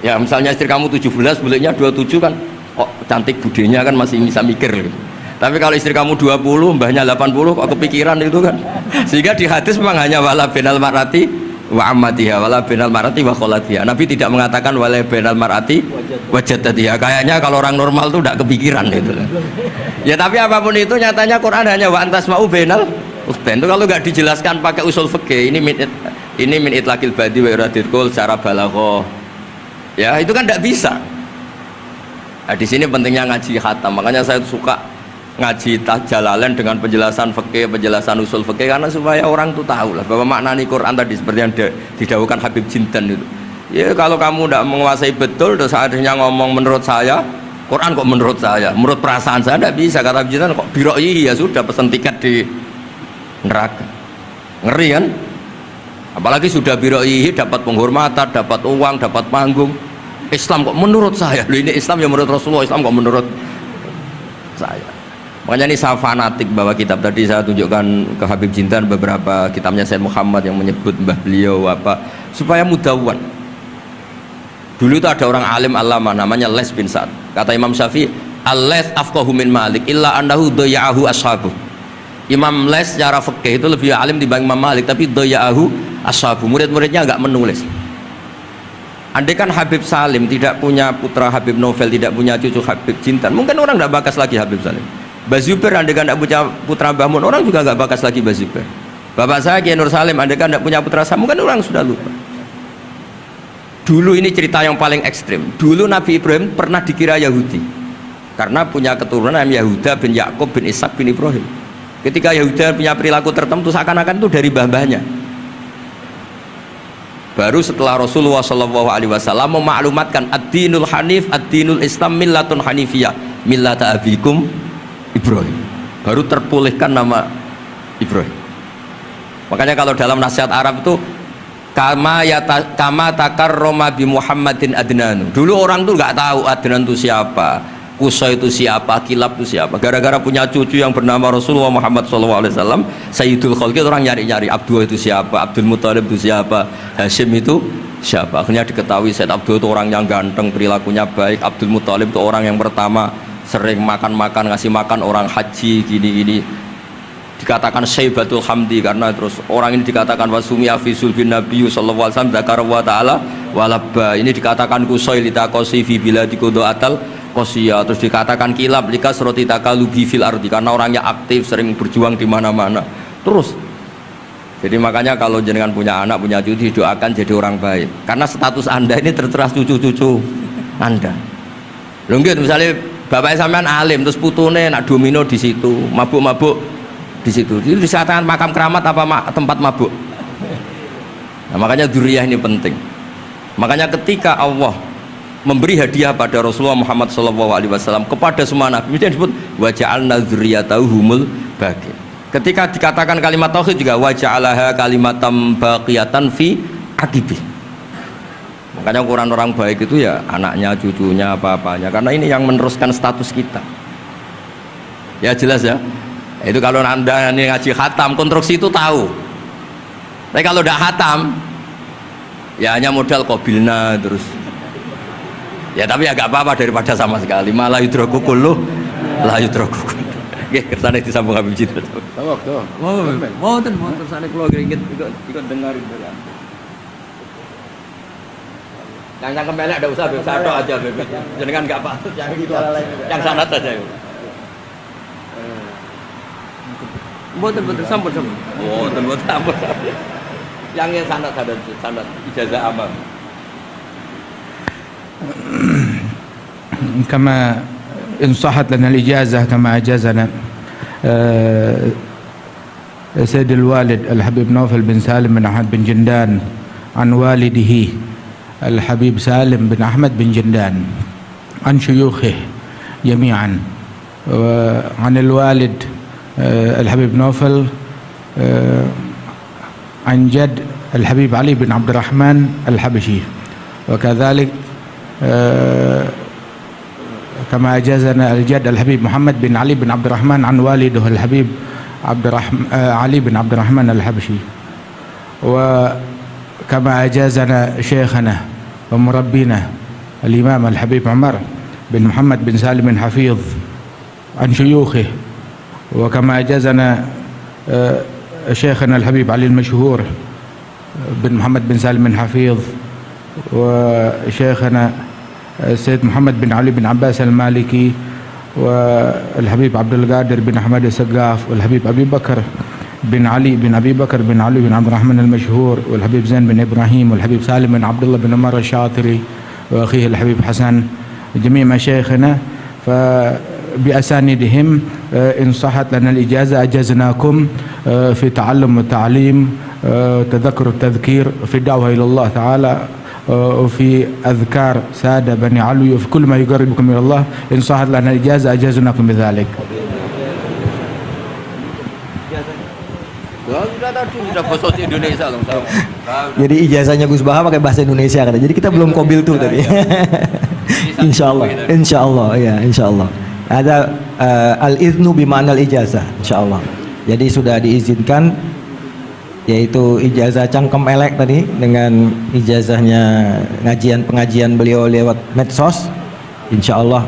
Ya misalnya istri kamu 17, bulenya 27 kan, oh cantik budenya kan masih bisa mikir gitu. Tapi kalau istri kamu 20, mbahnya 80, kok kepikiran itu kan. Sehingga di hadis memang hanya wala bainal mar'ati wa ammatiha, wala bainal mar'ati wa kholatiha. Nabi tidak mengatakan wala bainal mar'ati wa jaddatiha. Kayaknya kalau orang normal tuh tidak kepikiran gitu. Ya tapi apapun itu nyatanya Quran hanya wa antasma'u bainal ukhtain. Itu kalau nggak dijelaskan pakai usul fikih, ini Ini min itlaqil badi wa iradil qul secara balaghah. Ya, itu kan tidak bisa. Nah, di sini pentingnya ngaji khatam. Makanya saya suka ngaji Jalalain dengan penjelasan fikih, penjelasan usul fikih, karena supaya orang itu tahu lah bahwa maknani Quran tadi seperti yang didhawuhkan Habib Jindan itu. Ya kalau kamu tidak menguasai betul, terus akhirnya ngomong menurut saya, Quran kok menurut saya, menurut perasaan saya tidak bisa. Kata Habib Jindan kok biroi, ya sudah pesen tiket di neraka. Ngeri kan? Apalagi sudah biroi dapat penghormatan, dapat uang, dapat panggung. Islam kok menurut saya, loh ini Islam yang menurut Rasulullah, Islam kok menurut saya. Makanya ini saya fanatik bahwa kitab tadi saya tunjukkan ke Habib Jindan beberapa kitabnya Said Muhammad yang menyebut mbah beliau apa supaya mudawwan. Dulu itu ada orang alim alama namanya Les bin Sa'ad. Kata Imam Syafi'i, al-Les afqahu min Malik illa annahu daya'ahu ashabu. Imam Les secara fikih itu lebih alim dibanding Imam Malik, tapi daya'ahu ashabu. Murid-muridnya enggak menulis. Andai kan Habib Salim tidak punya putra Habib Novel, tidak punya cucu Habib Jindan, mungkin orang tidak bakas lagi Habib Salim. Bazuber andai kan tidak punya putra Mbah Mun, orang juga tidak bakas lagi Bazuber. Bapak saya Kiai Nur Salim andai kan tidak punya putra saya, mungkin orang sudah lupa. Dulu ini cerita yang paling ekstrim. Dulu Nabi Ibrahim pernah dikira Yahudi karena punya keturunan Yahuda bin Yakub bin Ishak bin Ibrahim. Ketika Yahuda punya perilaku tertentu seakan-akan itu dari mbah-mbahnya. Baru setelah Rasulullah SAW memaklumatkan ad-dinul hanif, ad-dinul Islam millatun hanifiyah, millata abikum Ibrahim. Baru terpulihkan nama Ibrahim. Makanya kalau dalam nasihat Arab itu kama takarrama bi Muhammadin Adnan. Dulu orang tuh nggak tahu Adnan itu siapa, Qusay itu siapa, Kilab itu siapa. Gara-gara punya cucu yang bernama Rasulullah Muhammad SAW, Sayyidul Khalqi, orang nyari-nyari Abdul itu siapa, Abdul Muthalib itu siapa, Hashim itu siapa. Akhirnya diketahui Sayyid Abdul itu orang yang ganteng, perilakunya baik. Abdul Muthalib itu orang yang pertama sering makan-makan, ngasih makan orang haji gini-gini. Dikatakan Syaibatul Hamdi karena terus orang ini dikatakan wasumi afisul bin Nabi sallallahu alaihi wasallam dzakara wa ta'ala walabba. Ini dikatakan Qusay litaqasi fi biladi qudaatal Qosiyah, terus dikatakan Kilab likas roti takalubi fil ardi karena orangnya aktif, sering berjuang di mana-mana. Terus jadi makanya kalau jenengan punya anak, punya cucu, doakan jadi orang baik karena status anda ini tertera cucu-cucu anda. Lho nggih, misalnya bapak sampean alim terus putune nak domino di situ, mabuk-mabuk di situ, itu disatakan makam keramat apa tempat mabuk. Nah, makanya dzurriyyah ini penting. Makanya ketika Allah memberi hadiah pada Rasulullah Muhammad SAW kepada semua nabi, itu disebut wa ja'alna dzurriyyatahu humul baqin. Ketika dikatakan kalimat tauhid juga wa ja'alaha kalimatam baqiyatan fi aqibi. Makanya ukuran orang baik itu ya anaknya, cucunya, apa-apanya, karena ini yang meneruskan status kita. Ya jelas ya. Itu kalau anda ini ngaji khatam, konstruksi itu tahu. Tapi kalau tidak khatam, ya hanya modal qabilna terus. Ya tapi agak apa-apa daripada sama sekali. Malah yudraku kulluh la yudraku kulluh. Nggih, kersane disambung Habib Jindan. Tawak tuh. Mboten kersane kula ikut dengarin dari. Yang cangkem elek enggak usah, bisa tok aja Beb. Jenengan enggak patut yang itu. Yang sanad aja. Mboten sampun. Mboten sampun. Yang sanad ijazah amal. كما إن صحت لنا الإجازة كما أجازنا سيد الوالد الحبيب نوفل بن سالم بن أحمد بن جندان عن والده الحبيب سالم بن أحمد بن جندان عن شيوخه جميعا عن الوالد الحبيب نوفل عن جد الحبيب علي بن عبد الرحمن الحبشي وكذلك كما أجازنا الجد الحبيب محمد بن علي بن عبد الرحمن عن والده الحبيب علي بن عبد الرحمن الحبشي وكما أجازنا شيخنا ومربينا الإمام الحبيب عمر بن محمد بن سالم بن حفيظ عن شيوخه وكما أجازنا شيخنا الحبيب علي المشهور بن محمد بن سالم بن حفيظ وشيخنا السيد محمد بن علي بن عباس المالكي والحبيب عبد القادر بن أحمد السقاف والحبيب أبي بكر بن علي بن أبي بكر بن علي بن عبد الرحمن المشهور، والحبيب زين بن إبراهيم، والحبيب سالم بن عبد الله بن عمر الشاطري، وأخيه الحبيب حسن، جميع مشايخنا. فبأسانيدهم إن صحت لنا الإجازة أجزناكم في تعلم والتعليم، تذكر التذكير، في الدعوة إلى الله تعالى، وفي أذكار سادة بني علوي، وفي كل ما يقربكم إلى الله. إن صحت لنا الإجازة أجزناكم بذلك. Jadi ijazahnya Gus Baha pakai bahasa Indonesia kan. Jadi kita belum kobil tuh tadi. Insya Allah, ya insya Allah. Ada al-iznu bima'nal ijazah, insya Allah. Jadi sudah diizinkan, yaitu ijazah cangkem elek tadi dengan ijazahnya pengajian beliau lewat medsos, insya Allah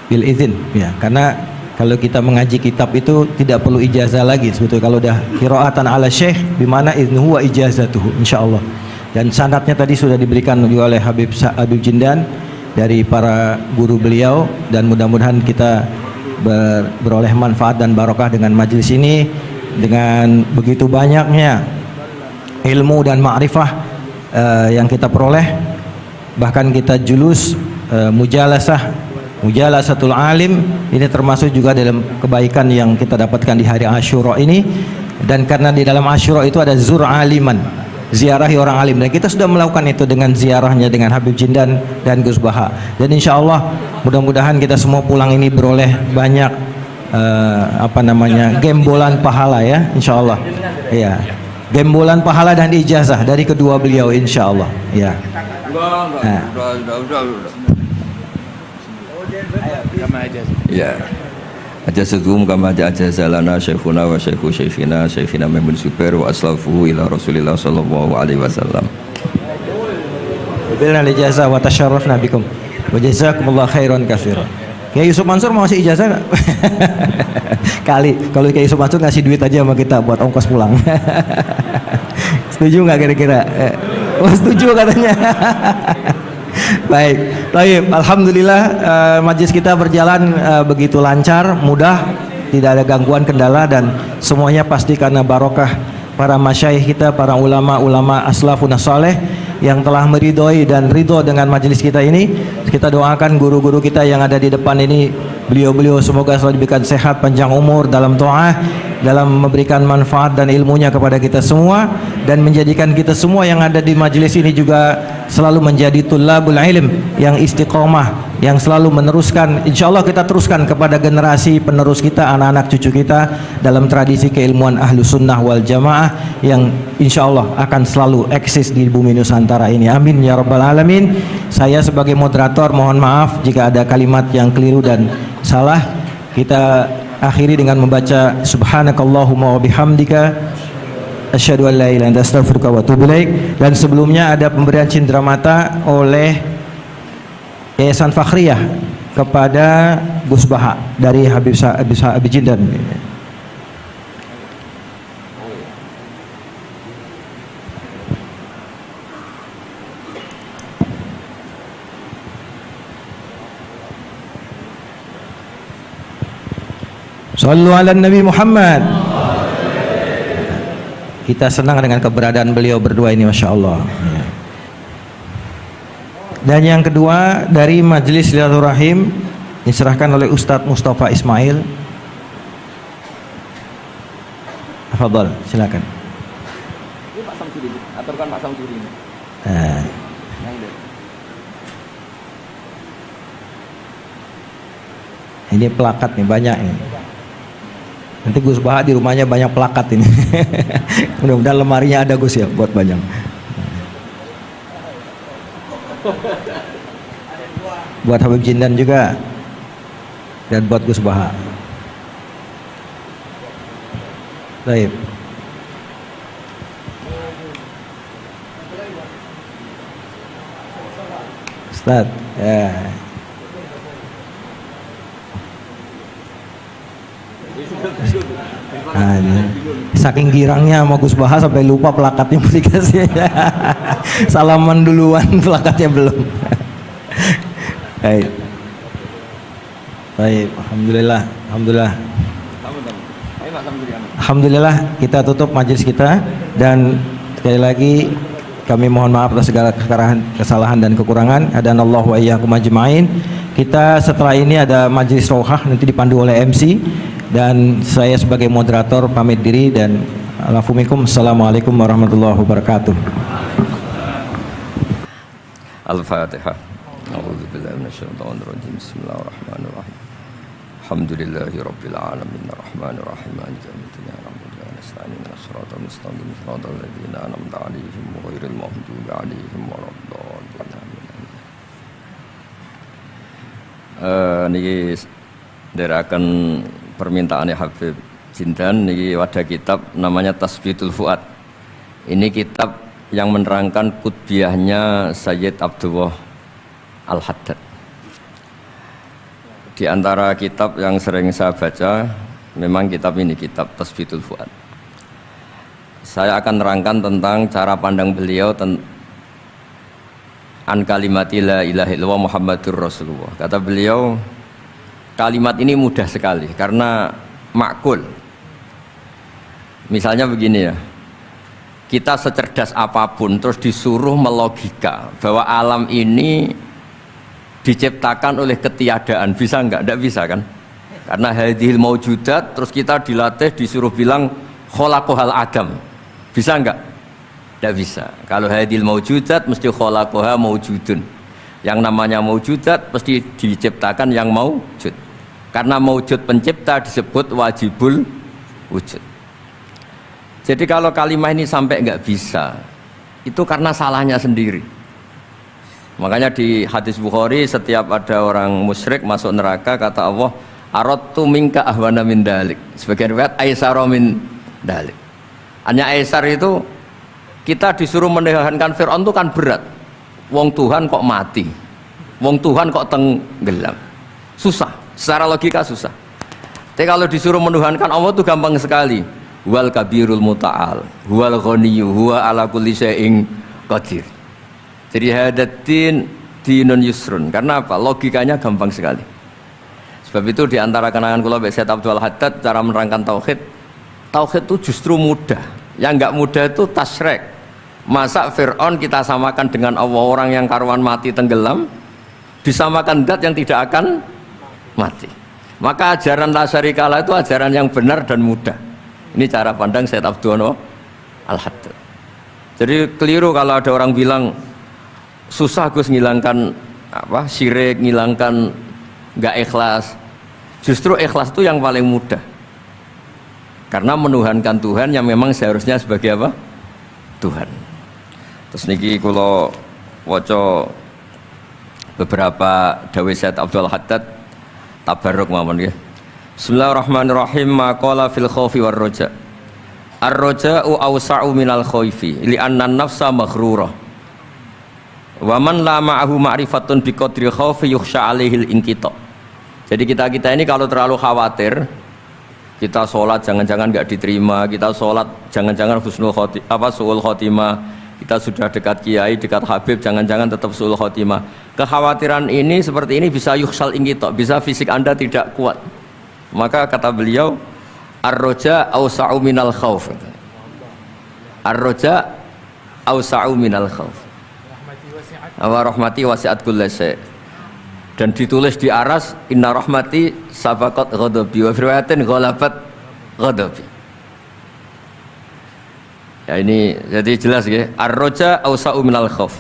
bil izin, ya. Karena kalau kita mengaji kitab itu tidak perlu ijazah lagi sebetulnya kalau udah qiraatan ala syekh bimana iznuhu wa ijazatuhu, insyaallah. Dan sanadnya tadi sudah diberikan juga oleh Habib Jindan dari para guru beliau, dan mudah-mudahan kita beroleh manfaat dan barokah dengan majelis ini, dengan begitu banyaknya ilmu dan ma'rifah yang kita peroleh. Bahkan kita julus mujalasatul alim, ini termasuk juga dalam kebaikan yang kita dapatkan di hari Asyura ini. Dan karena di dalam Asyura itu ada zur aliman, ziarahi orang alim, dan kita sudah melakukan itu dengan ziarahnya dengan Habib Jindan dan Gus Baha. Dan insya Allah mudah-mudahan kita semua pulang ini beroleh banyak gembolan pahala, ya insya Allah, ya, gembolan pahala dan ijazah dari kedua beliau insya Allah, ya. Ya, ajazakum kama ajazalana syekhuna wa syekhu syekhina Maimun Zubair wa aslafuhu ila Rasulillah sallallahu alaihi wasallam. Bilna ijazah wa tasyarrafna bikum wa jazakumullah khairan katsiran. Kiai Yusuf Mansur mau ngasih ijazah enggak? Kali kalau Kiai Yusuf Mansur ngasih duit aja sama kita buat ongkos pulang. Setuju nggak kira-kira? Oh setuju katanya. Baik, alhamdulillah majelis kita berjalan begitu lancar, mudah, tidak ada gangguan kendala, dan semuanya pasti karena barokah para masyayikh kita, para ulama-ulama aslafun saleh yang telah meridhoi dan ridho dengan majelis kita ini. Kita doakan guru-guru kita yang ada di depan ini, beliau-beliau semoga selalu diberikan sehat, panjang umur dalam ta'ah, dalam memberikan manfaat dan ilmunya kepada kita semua, dan menjadikan kita semua yang ada di majelis ini juga selalu menjadi tullabul ilm yang istiqomah, yang selalu meneruskan, insya Allah kita teruskan kepada generasi penerus kita, anak-anak cucu kita, dalam tradisi keilmuan ahlu sunnah wal jamaah yang insya Allah akan selalu eksis di bumi Nusantara ini. Amin ya rabbal alamin. Saya sebagai moderator mohon maaf jika ada kalimat yang keliru dan salah. Kita akhiri dengan membaca subhanakallahumma wa bihamdika asyhadu an la ilaha illa anta astaghfiruka wa atubu ilaik. Dan sebelumnya ada pemberian cindramata oleh Yayasan Fakhriyah kepada Gus Baha dari Habib Jindan. Sallu ala Nabi Muhammad. Kita senang dengan keberadaan beliau berdua ini, Masya Allah. Dan yang kedua dari Majelis Silaturahim diserahkan oleh Ustadz Mustafa Ismail. Fadhal, silakan. Ini Pak Samsuri, aturkan Pak Samsuri. Ini plakat nih banyak ini. Nanti Gus Baha di rumahnya banyak plakat ini. Mudah-mudahan lemarinya ada Gus ya buat banyak. Buat Habib Jindan juga, dan buat Gus Baha. Baik. Ustaz, ya. Nah, saking girangnya sama Gus Baha sampai lupa plakatnya mau dikasih. Salaman duluan, plakatnya belum. Baik. Baik, alhamdulillah, alhamdulillah. Alhamdulillah kita tutup majelis kita, dan sekali lagi kami mohon maaf atas segala kesalahan dan kekurangan. Hadanallahu wa iyyakum ajmain. Kita setelah ini ada majelis rohah nanti dipandu oleh MC, dan saya sebagai moderator pamit diri dan alafumikum. Assalamualaikum warahmatullahi wabarakatuh. Al-Fatihah. A'udzu billahi minasyaitonir rajim. Bismillahirrahmanirrahim. Alhamdulillahi rabbil alamin arrahmanir rahim maliki yaumiddin na'budu wa nasta'inu ihdinas siratal mustaqim siratal ladzina an'amta 'alaihim ghairil maghdubi 'alaihim waladdallin. Niki ndherekaken permintaane Habib Jindan niki wadah kitab namanya Tasbitul Fuad. Ini kitab yang menerangkan kutbiahnya Sayyid Abdullah Al-Haddad. Di antara kitab yang sering saya baca memang kitab ini, kitab Tasbitul Fuad. Saya akan nerangkan tentang cara pandang beliau an kalimati la ilaha illallah Muhammadur Rasulullah. Kata beliau, kalimat ini mudah sekali karena makul. Misalnya begini ya, kita secerdas apapun terus disuruh melogika bahwa alam ini diciptakan oleh ketiadaan, bisa enggak? Enggak bisa kan? Karena hadhil maujudat, terus kita dilatih disuruh bilang khalaqahal adam, bisa enggak? Enggak bisa. Kalau hadhil maujudat mesti khalaqaha maujudun. Yang namanya maujudat mesti diciptakan yang maujud. Karena maujud pencipta disebut wajibul wujud. Jadi kalau kalimat ini sampai enggak bisa, itu karena salahnya sendiri. Makanya di hadis Bukhari setiap ada orang musyrik masuk neraka kata Allah, aradtu minka ahwana min dalik. Sebagian riwayat aisara min dalik. Hanya aisar itu kita disuruh menahankan Fir'aun itu kan berat. Wong Tuhan kok mati, wong Tuhan kok tenggelam, susah. Secara logika susah. Tapi kalau disuruh menuhankan Allah itu gampang sekali. Wal kabirul muta'al, wal ghaniyyu, huwa ala kulli syai'in qadir. Jadi hadatin dinun yusrun. Karena apa? Logikanya gampang sekali. Sebab itu diantara kenangan kula Mbak Sayyid Abdul Haddad cara menerangkan tauhid. Tauhid itu justru mudah. Yang enggak mudah itu tasyrik. Masa Fir'aun kita samakan dengan Allah, orang yang karuan mati tenggelam, disamakan zat yang tidak akan mati. Maka ajaran la syarikalah itu ajaran yang benar dan mudah. Ini cara pandang Sayyid Abdul Al-Haddad. Jadi keliru kalau ada orang bilang susah Gus ngilangkan apa syirik, ngilangkan nggak ikhlas. Justru ikhlas itu yang paling mudah, karena menuhankan Tuhan yang memang seharusnya sebagai apa? Tuhan. Terus niki kula waca beberapa dawuh Sayyid Abdul Haddad tabarruk mawon nggih. Bismillahirrahmanirrahim. Maqala fil khaufi war raja. Ar-raja'u awsa'u minal khaufi li'anna an-nafsa maghrurah. Wa man la ma'ahu ma'rifatun biqadri khaufi yukhsha 'alaihil inqita. Jadi kita ini kalau terlalu khawatir, kita sholat jangan-jangan enggak diterima, kita sholat jangan-jangan husnul khotimah, suul khotimah, kita sudah dekat kiai, dekat habib, jangan-jangan tetap suul khotimah. Kekhawatiran ini seperti ini bisa yukhsal inqita, bisa fisik Anda tidak kuat. Maka kata beliau, ar-raja awsa'u minal khauf. Ar-raja awsa'u minal khauf. Wa rahmati wasi'at kulli syai'. Dan ditulis di aras, inna rahmati sabaqat ghadabi wa riwayatin ghalabat ghadabi. Ya ini jadi jelas ya. Ar-raja awsa'u minal khauf.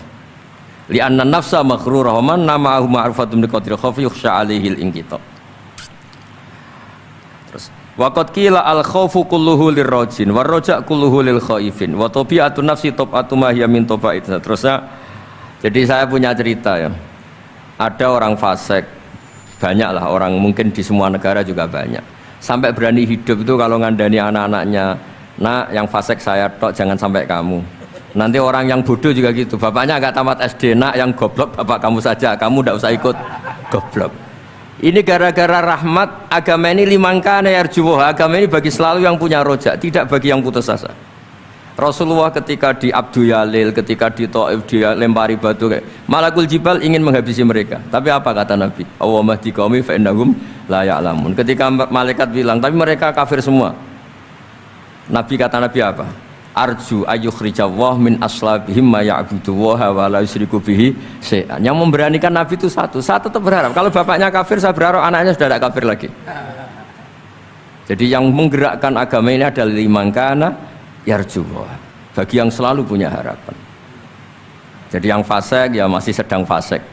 Li'anna nafsa maghrurah wa man nama'ahu ma'rifatun bi qadri khaufi yukhsha 'alaihil inqita. Terus waqad qila al-khaufu kulluhu lirrajin war raja kulluhu lil khaifin wa tabi'atun nafsi tab'atu ma hiya min taba'it. Terusnya jadi saya punya cerita ya, ada orang fasik, banyaklah orang, mungkin di semua negara juga banyak, sampai berani hidup itu kalau ngandani anak-anaknya, nak yang fasik saya tok, jangan sampai kamu. Nanti orang yang bodoh juga gitu, bapaknya agak tamat SD, nak yang goblok bapak kamu saja, kamu tidak usah ikut goblok. Ini gara-gara rahmat agama ini limangkana yarjuwah, agama ini bagi selalu yang punya rojak, tidak bagi yang putus asa. Rasulullah ketika di Abdul Yalil, ketika di Taif dia lempari batu kayak Malakul Jibal ingin menghabisi mereka. Tapi apa kata Nabi? Allahumma hdi qaumi fa innahum la ya'lamun. Ketika malaikat bilang, tapi mereka kafir semua. Nabi kata Nabi apa? Arju ayyukhrijawah min aslabihim ma ya'budu wa la yusyriku bihi syai'an. Yang memberanikan Nabi itu satu. Saya tetap berharap kalau bapaknya kafir, saya berharap anaknya sudah tidak kafir lagi. Jadi yang menggerakkan agama ini adalah liman kana yarjuwah. Bagi yang selalu punya harapan. Jadi yang fasik ya masih sedang fasik.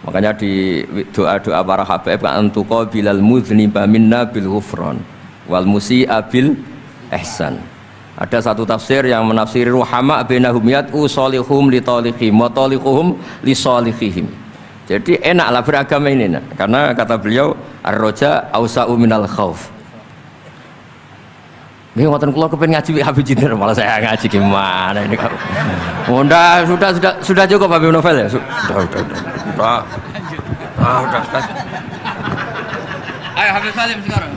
Makanya di doa-doa para habaib kan antuqa bilal mudhniba minna bil ghufran wal musi'a bil ihsan. Ada satu tafsir yang menafsiri ruhama bainahum yat'u salihum li taliqihim wa taliquhum li salihihim. Jadi enaklah beragama ini nak. Karena kata beliau ar-raja ausa'u minal khauf. Nggih ngoten kula kepen ngaji Habib Jinten malah saya ngaji gimana ini kamu. Sudah cukup Habib Novel ya? Sudah. Ayo Habib Salim sekarang.